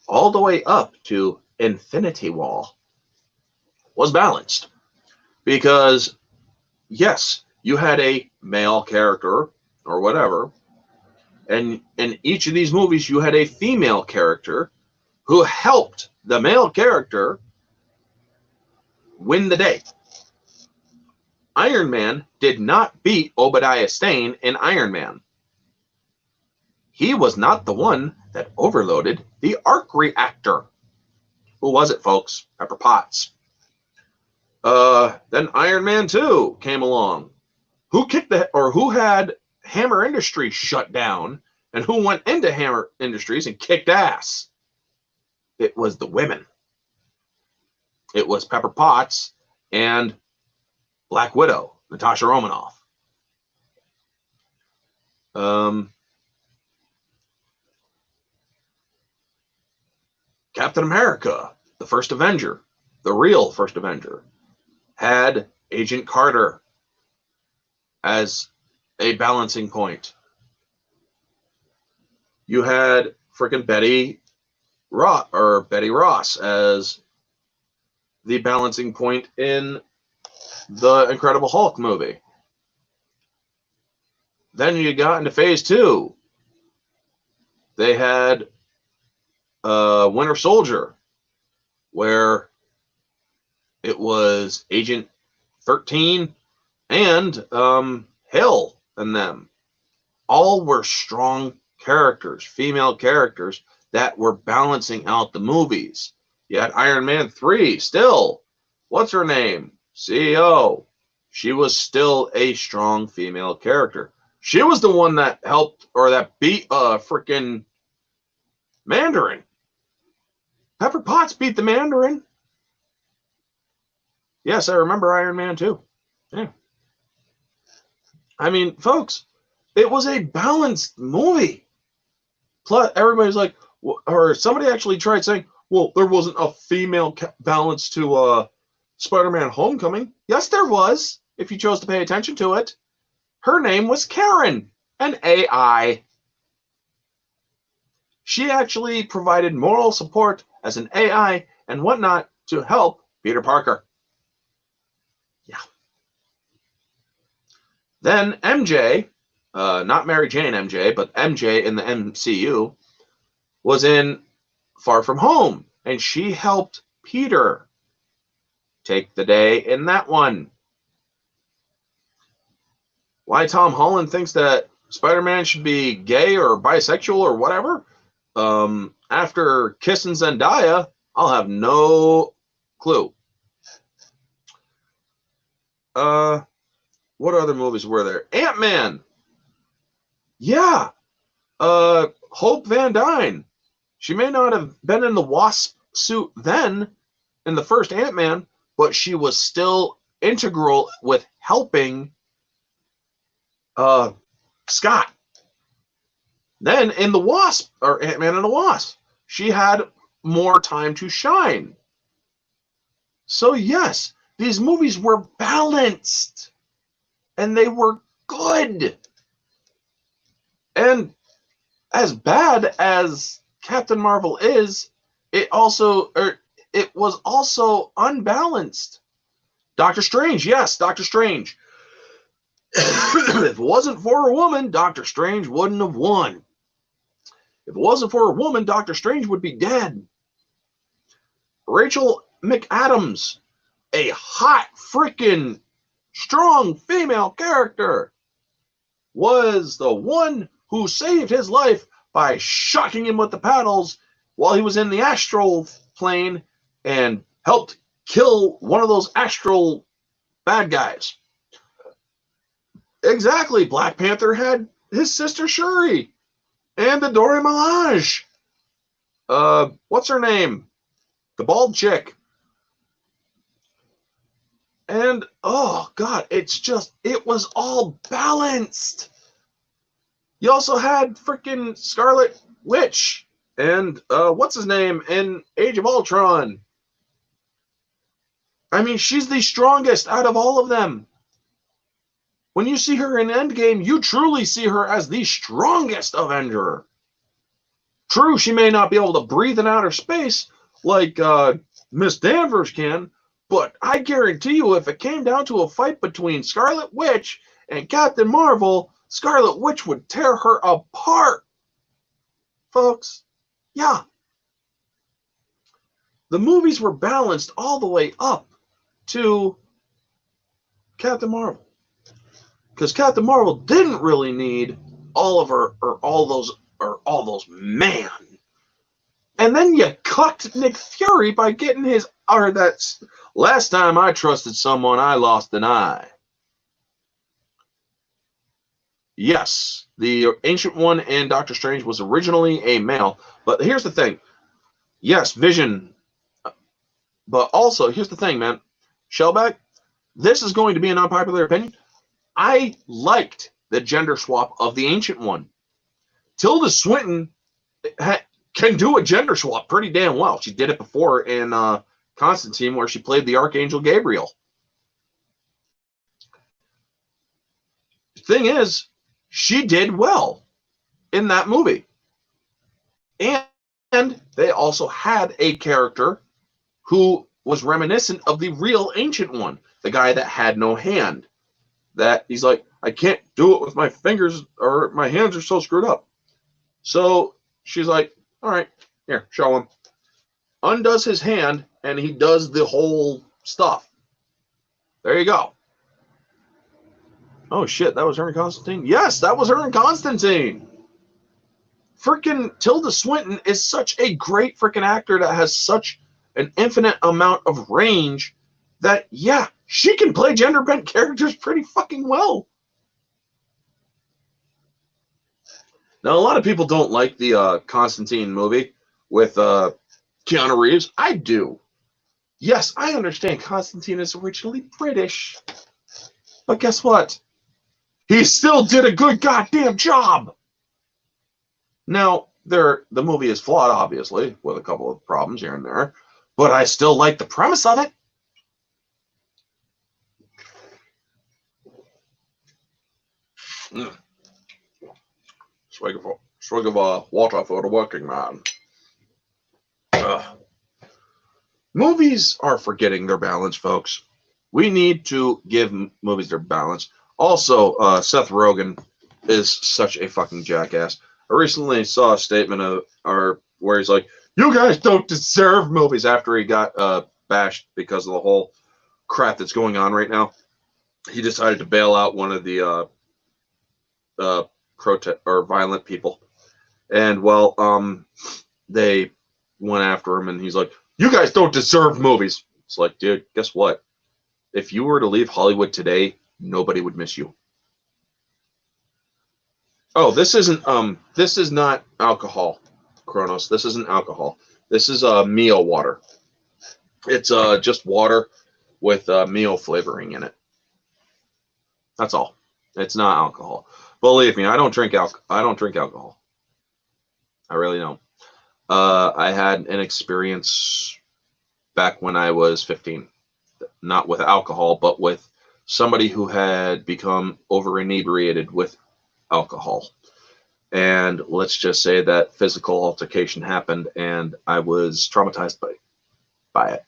all the way up to Infinity War, was balanced. Because, yes, you had a male character or whatever, and in each of these movies you had a female character who helped the male character win the day. Iron Man did not beat Obadiah Stane in Iron Man. He was not the one that overloaded the arc reactor. Who was it, folks? Pepper Potts. Then Iron Man 2 came along. Who had Hammer Industries shut down, and who went into Hammer Industries and kicked ass? It was the women. It was Pepper Potts and Black Widow, Natasha Romanoff. Captain America, the first Avenger, the real first Avenger, had Agent Carter as a balancing point. You had frickin' Betty Ross as the balancing point in the Incredible Hulk movie. Then you got into Phase 2. They had Winter Soldier, where it was Agent 13 and Hill and them. All were strong characters, female characters that were balancing out the movies. You had Iron Man 3 still. What's her name? CEO. She was still a strong female character. She was the one that helped or that beat freaking Mandarin. Pepper Potts beat the Mandarin. Yes, I remember Iron Man 2. Yeah. I mean, folks, it was a balanced movie. Plus, everybody's like, or somebody actually tried saying, well, there wasn't a female balance to Spider-Man Homecoming. Yes, there was, if you chose to pay attention to it. Her name was Karen, an AI. She actually provided moral support as an AI and whatnot to help Peter Parker. Yeah. Then MJ, not Mary Jane MJ, but MJ in the MCU, was in Far From Home, and she helped Peter take the day in that one. Why Tom Holland thinks that Spider-Man should be gay or bisexual or whatever, after kissing Zendaya, I'll have no clue. What other movies were there? Ant-Man. Yeah. Hope Van Dyne. She may not have been in the Wasp suit then in the first Ant-Man, but she was still integral with helping Scott. Then in the Wasp, or Ant-Man and the Wasp, she had more time to shine. So yes, these movies were balanced. And they were good. And as bad as Captain Marvel is, it was also unbalanced. Doctor Strange, yes, Doctor Strange. If it wasn't for a woman, Doctor Strange wouldn't have won. If it wasn't for a woman, Doctor Strange would be dead. Rachel McAdams, a hot freaking strong female character, was the one who saved his life by shocking him with the paddles while he was in the astral plane and helped kill one of those astral bad guys. Exactly. Black Panther had his sister Shuri and the Dora Milaje. What's her name? The bald chick. And, oh, God, it was all balanced. You also had freaking Scarlet Witch and, what's his name in Age of Ultron. I mean, she's the strongest out of all of them. When you see her in Endgame, you truly see her as the strongest Avenger. True, she may not be able to breathe in outer space like Miss Danvers can, but I guarantee you if it came down to a fight between Scarlet Witch and Captain Marvel, Scarlet Witch would tear her apart. Folks, yeah. The movies were balanced all the way up to Captain Marvel. Because Captain Marvel didn't really need all of her or all those man. And then you cucked Nick Fury by getting his that's last time I trusted someone, I lost an eye. Yes, the Ancient One and Doctor Strange was originally a male, but here's the thing. Yes, Vision, but also here's the thing, man. Shellback, this is going to be an unpopular opinion. I liked the gender swap of the Ancient One. Tilda Swinton can do a gender swap pretty damn well. She did it before in Constantine, where she played the Archangel Gabriel. Thing is, she did well in that movie. And they also had a character who was reminiscent of the real Ancient One, the guy that had no hand. That he's like, I can't do it with my fingers, or my hands are so screwed up. So she's like, all right, here, show him. Undoes his hand, and he does the whole stuff. There you go. Oh, shit, that was her in Constantine? Yes, that was her in Constantine. Freaking Tilda Swinton is such a great freaking actor that has such an infinite amount of range that, yeah, she can play gender-bent characters pretty fucking well. Now, a lot of people don't like the Constantine movie with Keanu Reeves. I do. Yes, I understand Constantine is originally British. But guess what? He still did a good goddamn job. Now, the movie is flawed, obviously, with a couple of problems here and there. But I still like the premise of it. Swig of water for the working man. Movies are forgetting their balance, folks. We need to give movies their balance. Also, Seth Rogen is such a fucking jackass. I recently saw a statement where he's like, "You guys don't deserve movies," after he got bashed because of the whole crap that's going on right now. He decided to bail out one of the protest or violent people, and they went after him, and he's like, "You guys don't deserve movies." It's like, dude, guess what? If you were to leave Hollywood today, nobody would miss you. Oh, this is not alcohol, Kronos. This isn't alcohol. This is Mio water. It's just water with Mio flavoring in it. That's all. It's not alcohol. Believe me, I don't drink alcohol. I really don't. I had an experience back when I was 15, not with alcohol, but with somebody who had become over inebriated with alcohol. And let's just say that physical altercation happened, and I was traumatized by it.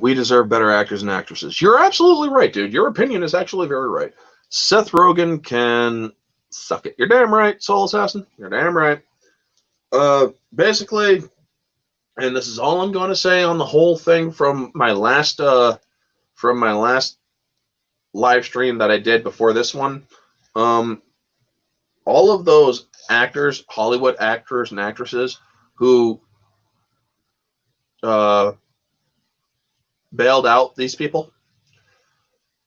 We deserve better actors and actresses. You're absolutely right, dude. Your opinion is actually very right. Seth Rogen can suck it. You're damn right, Soul Assassin. You're damn right. Basically, and this is all I'm going to say on the whole thing from my last live stream that I did before this one. All of those actors, Hollywood actors and actresses who bailed out these people,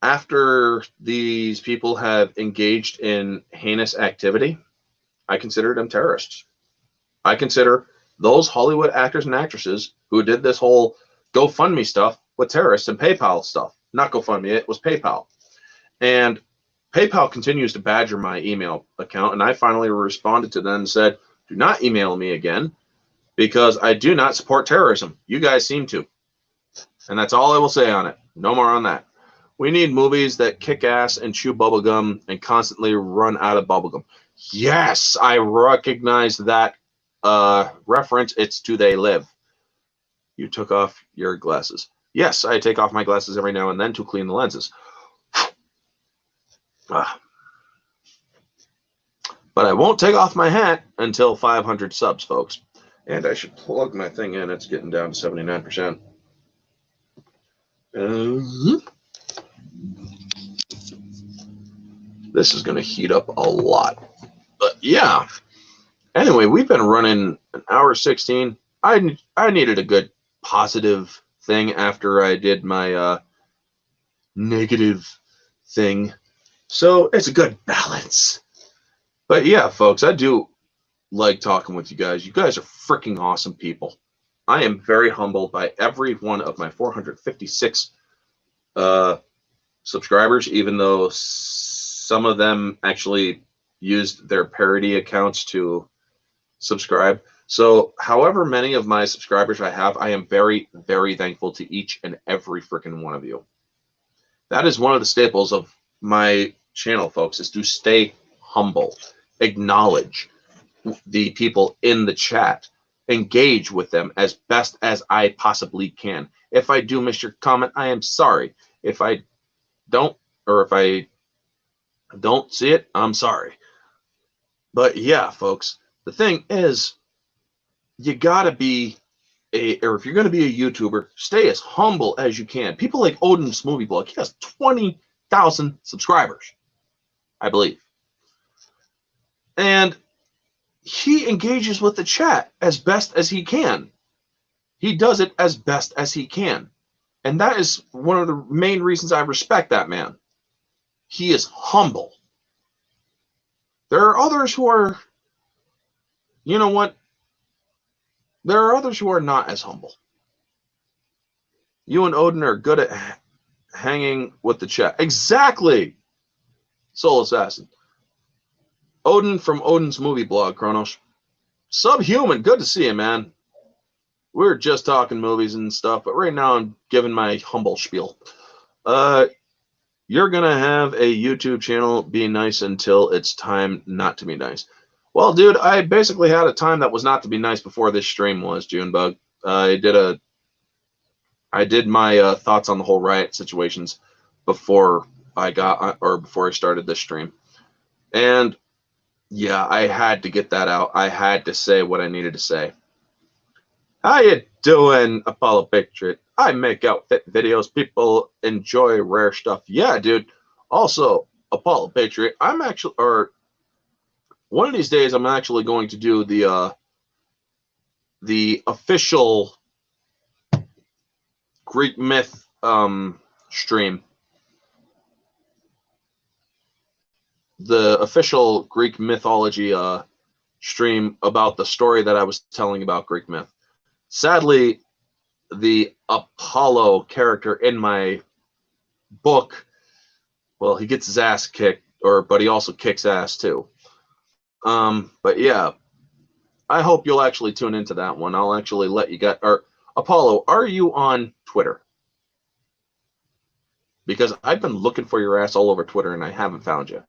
after these people have engaged in heinous activity, I consider them terrorists. I consider those Hollywood actors and actresses who did this whole GoFundMe stuff with terrorists and PayPal stuff. Not GoFundMe, it was PayPal. And PayPal continues to badger my email account, and I finally responded to them and said, do not email me again because I do not support terrorism. You guys seem to. And that's all I will say on it. No more on that. We need movies that kick ass and chew bubblegum and constantly run out of bubblegum. Yes, I recognize that reference. It's Do They Live. You took off your glasses. Yes, I take off my glasses every now and then to clean the lenses. But I won't take off my hat until 500 subs, folks. And I should plug my thing in. It's getting down to 79%. This is going to heat up a lot. But yeah. Anyway, we've been running an hour 16. I needed a good positive thing after I did my negative thing. So it's a good balance. But yeah, folks, I do like talking with you guys. You guys are freaking awesome people. I am very humbled by every one of my 456 subscribers, even though some of them actually used their parody accounts to subscribe. So however many of my subscribers I have, I am very, very thankful to each and every freaking one of you. That is one of the staples of my channel, folks, is to stay humble, acknowledge the people in the chat, engage with them as best as I possibly can. If I do miss your comment, I am sorry. If I don't, or if I don't see it, I'm sorry. But yeah, folks, the thing is, you gotta be or if you're going to be a YouTuber, stay as humble as you can. People like Odin's Movie Blog, he has 20,000 subscribers, I believe. And he engages with the chat as best as he can. He does it as best as he can. And that is one of the main reasons I respect that man. He is humble. There are others who are, you know what? There are others who are not as humble. You and Odin are good at hanging with the chat. Exactly, Soul Assassin. Odin from Odin's Movie Blog, Kronos. Subhuman, good to see you, man. We're just talking movies and stuff, but right now I'm giving my humble spiel. You're going to have a YouTube channel. Be nice until it's time not to be nice. Well, dude, I basically had a time that was not to be nice before this stream was, Junebug. I did my thoughts on the whole riot situations before I started this stream. And yeah, I had to get that out. I had to say what I needed to say. How you doing, Apollo Patriot? I make outfit videos. People enjoy rare stuff. Yeah, dude. Also, Apollo Patriot, I'm actually, or one of these days, I'm actually going to do the official Greek myth stream. The official Greek mythology stream about the story that I was telling about Greek myth. Sadly, the Apollo character in my book, well, he gets his ass kicked, but he also kicks ass too. But yeah, I hope you'll actually tune into that one. I'll actually let you get, or Apollo, are you on Twitter? Because I've been looking for your ass all over Twitter and I haven't found you.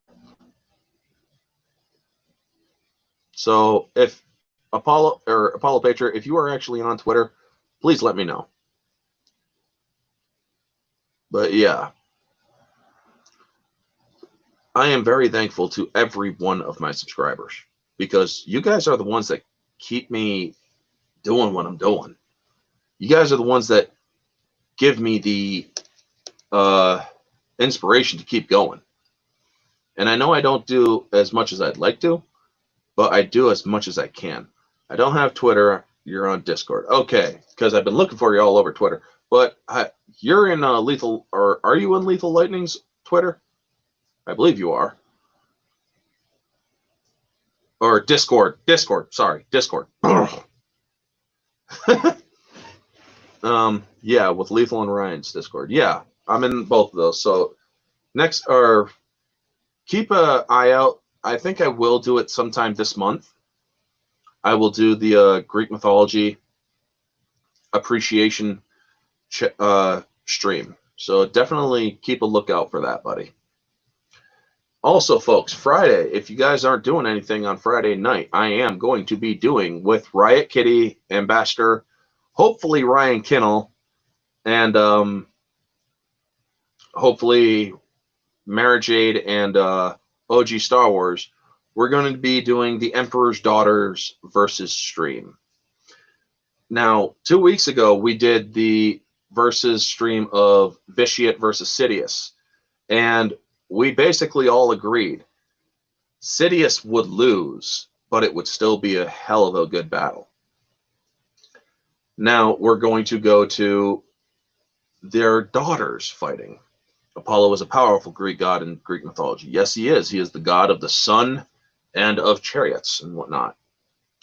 So if Apollo Patriot, if you are actually on Twitter, please let me know. But yeah, I am very thankful to every one of my subscribers because you guys are the ones that keep me doing what I'm doing. You guys are the ones that give me the inspiration to keep going. And I know I don't do as much as I'd like to, but I do as much as I can. I don't have Twitter. You're on Discord. Okay, because I've been looking for you all over Twitter. But you're in Lethal, or are you in Lethal Lightning's Twitter? I believe you are. Or Discord. Sorry, Discord. Yeah, with Lethal and Ryan's Discord. Yeah, I'm in both of those. So next, or keep an eye out. I think I will do it sometime this month. I will do the Greek mythology appreciation stream. So definitely keep a lookout for that, buddy. Also, folks, Friday, if you guys aren't doing anything on Friday night, I am going to be doing with Riot Kitty, Ambassador, hopefully Ryan Kinnell, and hopefully Mara Jade and OG Star Wars. We're going to be doing the Emperor's Daughters versus stream. Now, 2 weeks ago, we did the versus stream of Vitiate versus Sidious, and we basically all agreed Sidious would lose, but it would still be a hell of a good battle. Now we're going to go to their daughters fighting. Apollo is a powerful Greek god in Greek mythology. Yes, he is. He is the god of the sun and of chariots and whatnot,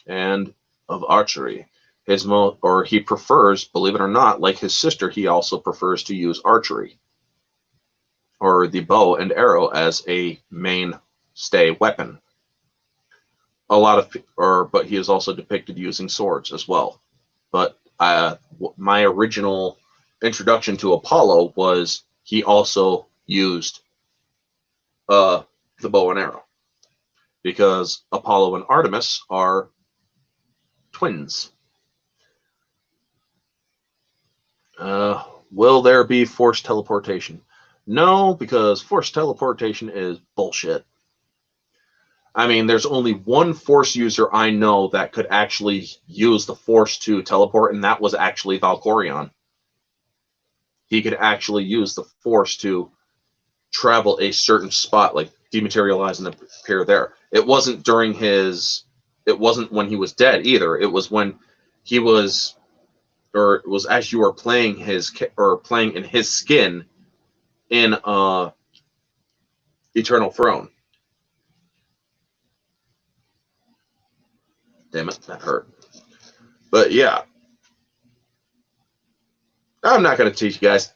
and of archery. He prefers, believe it or not, like his sister, he also prefers to use archery, or the bow and arrow, as a mainstay weapon. But he is also depicted using swords as well. But my original introduction to Apollo was he also used the bow and arrow, because Apollo and Artemis are twins. Will there be forced teleportation? No, because forced teleportation is bullshit. I mean, there's only one Force user I know that could actually use the Force to teleport, and that was actually Valkorion. He could actually use the Force to travel a certain spot, like dematerialize and appear there. It wasn't when he was dead either. It was when he was, or it was as you were playing playing in his skin in Eternal Throne. Damn it, that hurt. But yeah, I'm not going to teach you guys.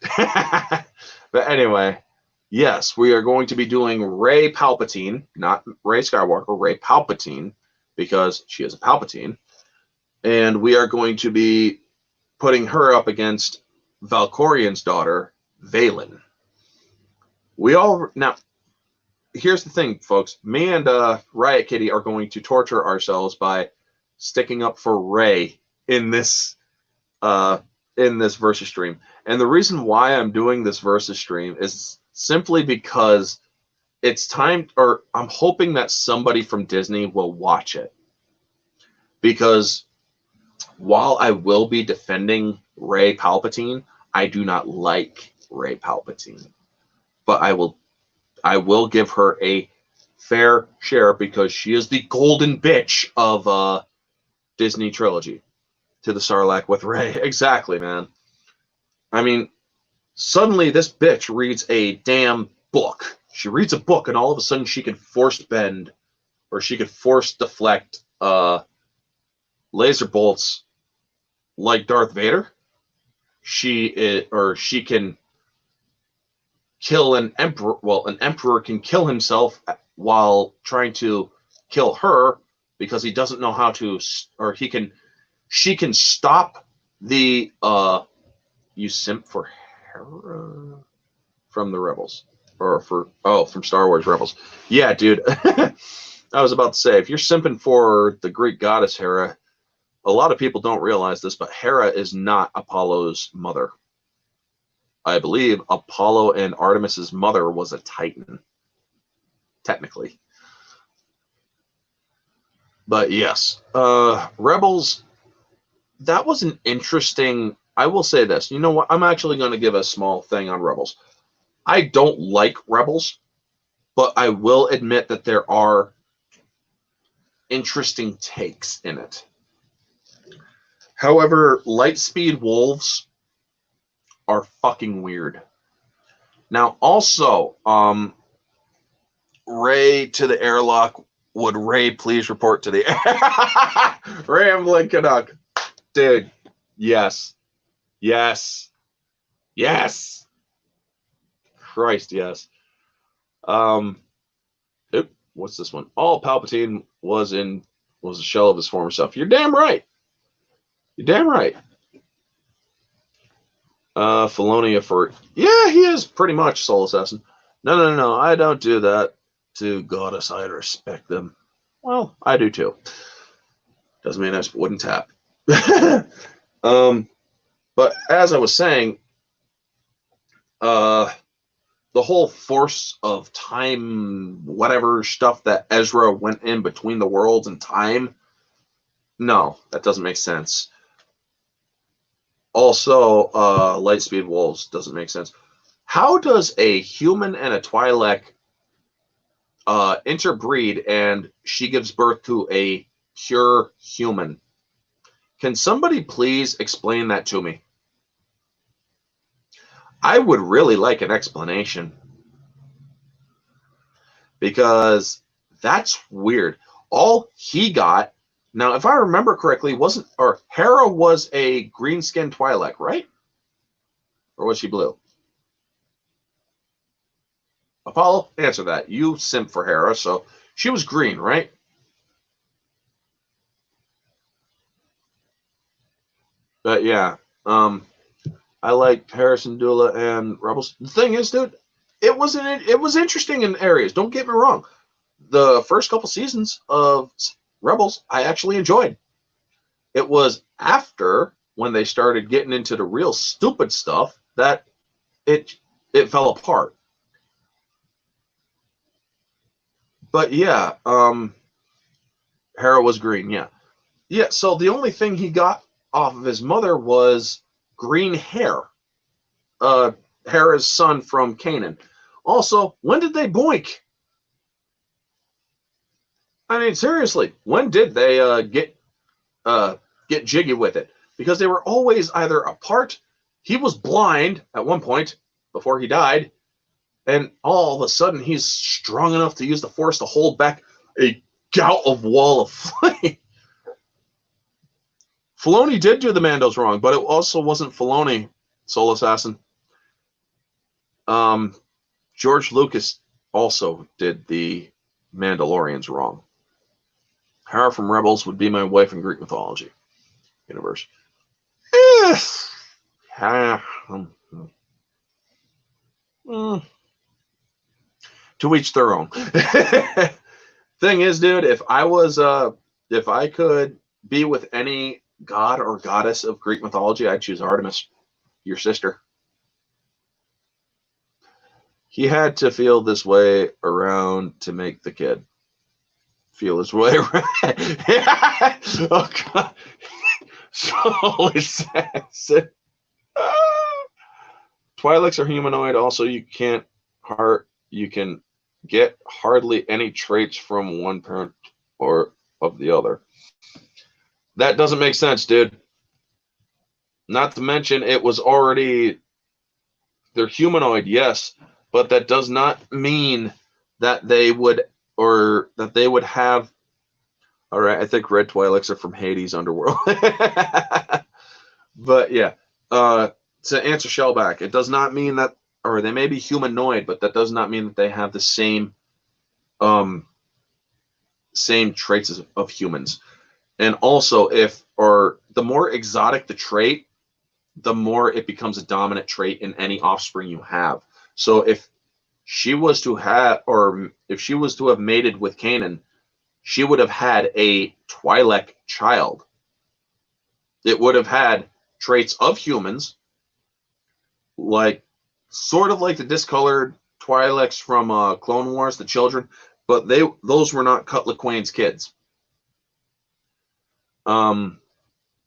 But anyway, yes, we are going to be doing Rey Palpatine, not Rey Skywalker, Rey Palpatine, because she is a Palpatine. And we are going to be putting her up against Valkorion's daughter, Valen. Now, here's the thing, folks. Me and Riot Kitty are going to torture ourselves by sticking up for Rey in this versus stream. And the reason why I'm doing this versus stream is simply because it's time, or I'm hoping that somebody from Disney will watch it. Because while I will be defending Rey Palpatine, I do not like Rey Palpatine. But I will give her a fair share, because she is the golden bitch of Disney trilogy. To the Sarlacc with Rey. Exactly, man. I mean, suddenly this bitch reads a damn book. She reads a book, and all of a sudden she can force bend, or she can force deflect laser bolts like Darth Vader. She can kill an emperor. Well, an emperor can kill himself while trying to kill her, because he doesn't know how to, or she can stop the you simp for Hera from the Rebels, or from Star Wars Rebels. Yeah, dude. I was about to say, if you're simping for the Greek goddess Hera, a lot of people don't realize this, but Hera is not Apollo's mother. I believe Apollo and Artemis's mother was a Titan, technically. But yes, Rebels, that was an interesting I will say this. You know what? I'm actually going to give a small thing on Rebels. I don't like Rebels, but I will admit that there are interesting takes in it. However, Lightspeed Wolves are fucking weird. Now, also, Ray to the airlock. Would Ray please report to the Rambling Canuck? Dude, yes. Yes. Yes. Christ, yes. What's this one? All Palpatine was a shell of his former self. You're damn right. You're damn right. Felonia for yeah, he is pretty much Soul Assassin. No. I don't do that to Goddess. I respect them. Well, I do too. Doesn't mean I wouldn't tap. But as I was saying, the whole force of time, whatever stuff that Ezra went in between the worlds and time, no, that doesn't make sense. Also, Lightspeed Wolves doesn't make sense. How does a human and a Twi'lek interbreed and she gives birth to a pure human? Can somebody please explain that to me? I would really like an explanation, because that's weird. All he got, now if I remember correctly, Hera was a green-skinned Twi'lek, right? Or was she blue? Apollo, answer that. You simp for Hera, so she was green, right? But yeah, I like Hera Syndulla and Rebels. The thing is, dude, it was interesting in areas. Don't get me wrong. The first couple seasons of Rebels, I actually enjoyed. It was after, when they started getting into the real stupid stuff, that it fell apart. But yeah, Hera was green, yeah. Yeah, so the only thing he got off of his mother was green hair. Hera's son from Kanan. Also, when did they boink? I mean, seriously, when did they get jiggy with it? Because they were always either apart. He was blind at one point before he died, and all of a sudden he's strong enough to use the Force to hold back a gout of wall of flame. Filoni did do the Mandos wrong, but it also wasn't Filoni, Soul Assassin. George Lucas also did the Mandalorians wrong. Hera from Rebels would be my wife in Greek mythology universe. To each their own. Thing is, dude, if I could be with any god or goddess of Greek mythology, I'd choose Artemis, your sister. He had to feel this way around to make the kid feel his way around. Oh God. Soul Assassin. Twi'leks are humanoid. Also, you can get hardly any traits from one parent or of the other. That doesn't make sense, dude. Not to mention, it was already, they're humanoid, yes, but that does not mean that they would have. All right, I think red Twi'leks are from Hades underworld. But yeah, to answer Shellback, it does not mean that, or they may be humanoid, but that does not mean that they have the same traits of humans. And also, the more exotic the trait, the more it becomes a dominant trait in any offspring you have. So if she was to have mated with Kanan, she would have had a Twi'lek child. It would have had traits of humans, sort of like the discolored Twi'leks from Clone Wars, the children, but those were not Cutler Quane's kids.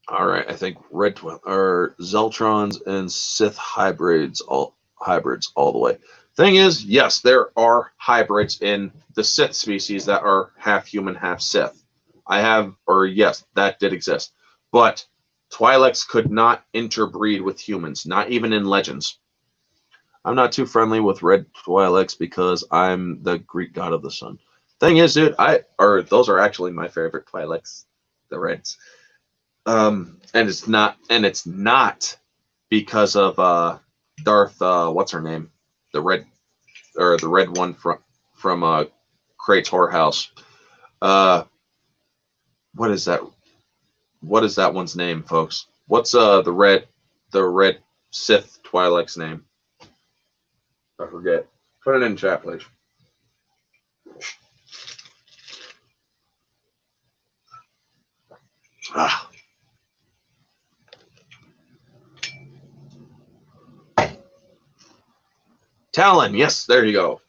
All right, I think or Zeltrons and Sith hybrids all the way. Thing is, yes, there are hybrids in the Sith species that are half human, half Sith. Yes, that did exist. But Twi'leks could not interbreed with humans, not even in Legends. I'm not too friendly with red Twi'leks because I'm the Greek god of the sun. Thing is, dude, those are actually my favorite Twi'leks, the reds. And it's not because of Darth what's her name? The red one from Crate's whorehouse. What is that? What is that one's name, folks? What's the red Sith Twi'lek's name? I forget. Put it in chat, please. Ah. Talon, yes, there you go.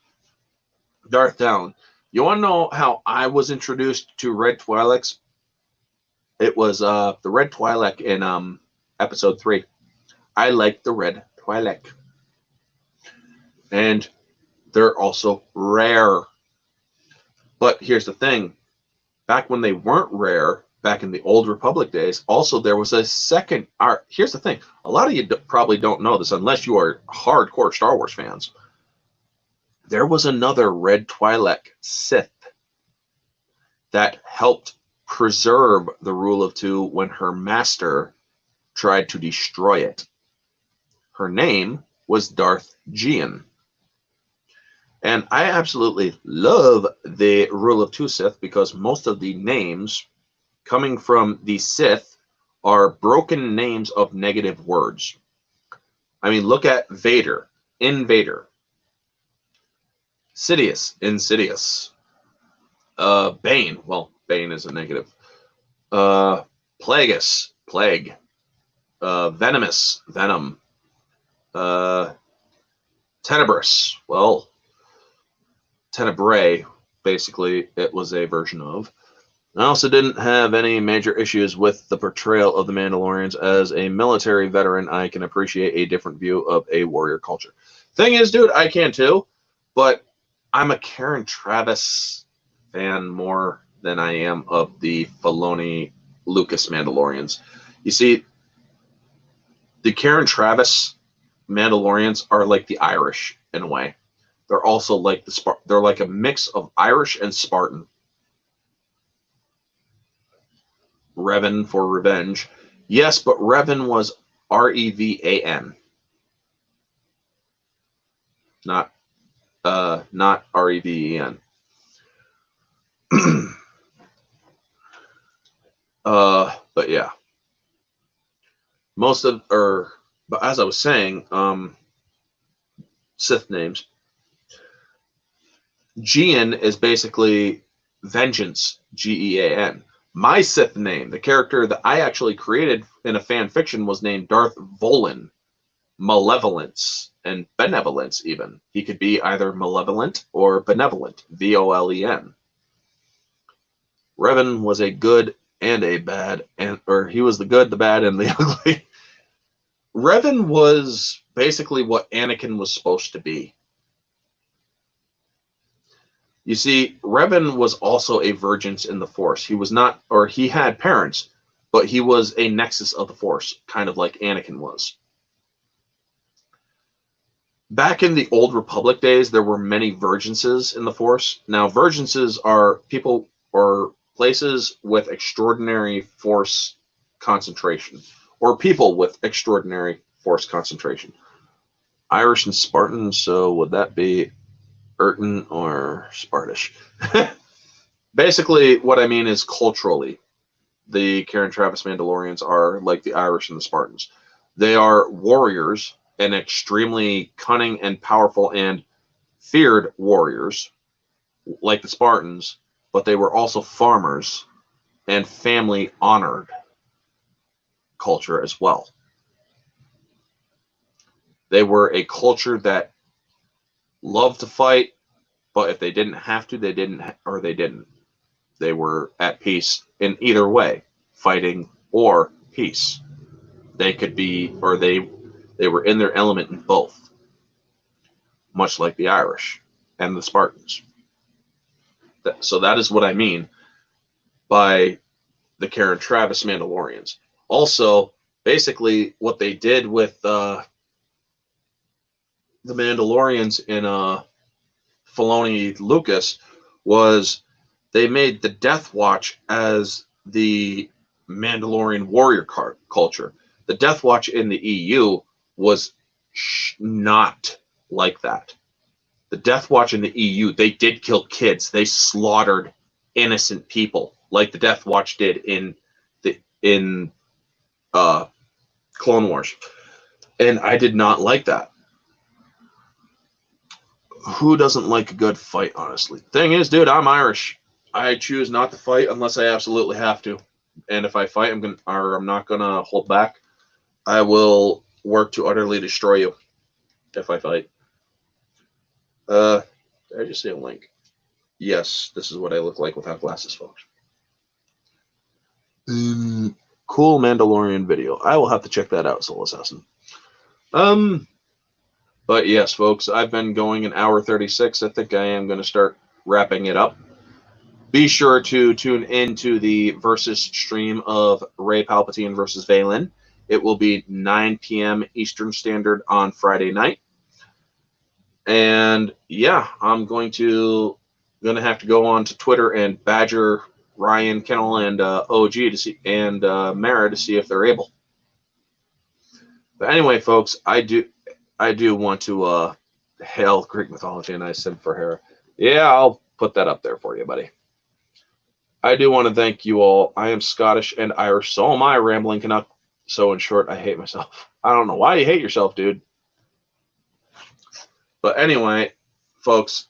Darth Talon. You want to know how I was introduced to red Twi'leks? It was the red Twi'lek in episode 3. I like the red Twi'lek. And they're also rare. But here's the thing. Back when they weren't rare, back in the old Republic days, also there was a second. Here's the thing. A lot of you probably don't know this unless you are hardcore Star Wars fans. There was another red Twi'lek Sith that helped preserve the Rule of Two when her master tried to destroy it. Her name was Darth Geon. And I absolutely love the Rule of Two Sith because most of the names coming from the Sith are broken names of negative words. I mean, look at Vader, Invader. Sidious, Insidious. Bane, well, Bane is a negative. Plagueis, Plague. Venomous, Venom. Tenebrous, well, Tenebrae, basically, it was a version of. I also didn't have any major issues with the portrayal of the Mandalorians. As a military veteran, I can appreciate a different view of a warrior culture. Thing is, dude, I can too, but I'm a Karen Travis fan more than I am of the Filoni Lucas Mandalorians. You see, the Karen Travis Mandalorians are like the Irish in a way. They're also like they're like a mix of Irish and Spartan. Revan for revenge. Yes, but Revan was Revan. Not Reven. But yeah. But as I was saying, Sith names. Geon is basically vengeance, Gean. My Sith name, the character that I actually created in a fan fiction, was named Darth Volen, Malevolence, and Benevolence even. He could be either malevolent or benevolent, Volen. Revan was a good and a bad, or he was the good, the bad, and the ugly. Revan was basically what Anakin was supposed to be. You see, Revan was also a virgin in the Force. He was not, or he had parents, but he was a nexus of the Force, kind of like Anakin was. Back in the old Republic days, there were many virginses in the Force. Now, virginses are people or places with extraordinary Force concentration, or people with extraordinary Force concentration. Irish and Spartan, so would that be Urton or Spartish? Basically, what I mean is culturally, the Karen Travis Mandalorians are like the Irish and the Spartans. They are warriors and extremely cunning and powerful and feared warriors, like the Spartans, but they were also farmers and family honored culture as well. They were a culture that loved to fight, but if they didn't have to, they didn't, or they didn't. They were at peace in either way, fighting or piece. They could be, or they were in their element in both, much like the Irish and the Spartans. So that is what I mean by the Karen Traviss Mandalorians. Also, basically, what they did with the Mandalorians in Filoni Lucas was they made the Death Watch as the Mandalorian warrior culture. The Death Watch in the EU was not like that. The Death Watch in the EU, they did kill kids. They slaughtered innocent people, like the Death Watch did in Clone Wars. And I did not like that. Who doesn't like a good fight, honestly? Thing is, dude, I'm Irish. I choose not to fight unless I absolutely have to. And if I fight, I'm not gonna hold back. I will work to utterly destroy you if I fight. Did I just say a link? Yes, this is what I look like without glasses, folks. Cool Mandalorian video. I will have to check that out, Soul Assassin. But yes, folks, I've been going an hour 36. I think I am going to start wrapping it up. Be sure to tune into the Versus stream of Rey Palpatine versus Valen. It will be 9 p.m. Eastern Standard on Friday night. And yeah, I'm going to have to go on to Twitter and badger Ryan, Kennel, and OG to see, and Mara to see if they're able. But anyway, folks, I do want to hail Greek mythology, and I simp for Hera. Yeah, I'll put that up there for you, buddy. I do want to thank you all. I am Scottish and Irish, so am I, Rambling Canuck. So in short, I hate myself. I don't know why you hate yourself, dude. But anyway, folks,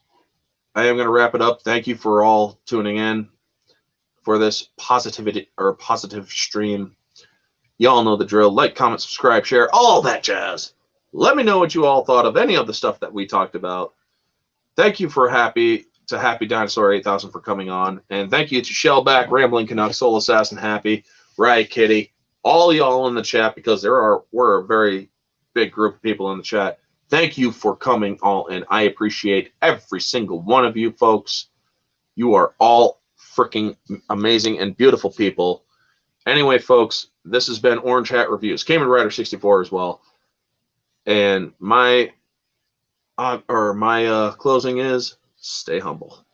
I am going to wrap it up. Thank you for all tuning in for this positive stream. Y'all know the drill. Like, comment, subscribe, share, all that jazz. Let me know what you all thought of any of the stuff that we talked about. Thank you for Happy Dinosaur 8000 for coming on. And thank you to Shellback, Rambling Canuck, Soul Assassin, Happy, Riot Kitty, all y'all in the chat, because we're a very big group of people in the chat. Thank you for coming all in. I appreciate every single one of you folks. You are all freaking amazing and beautiful people. Anyway, folks, this has been Orange Hat Reviews. Kamen Rider 64 as well. And my closing is stay humble.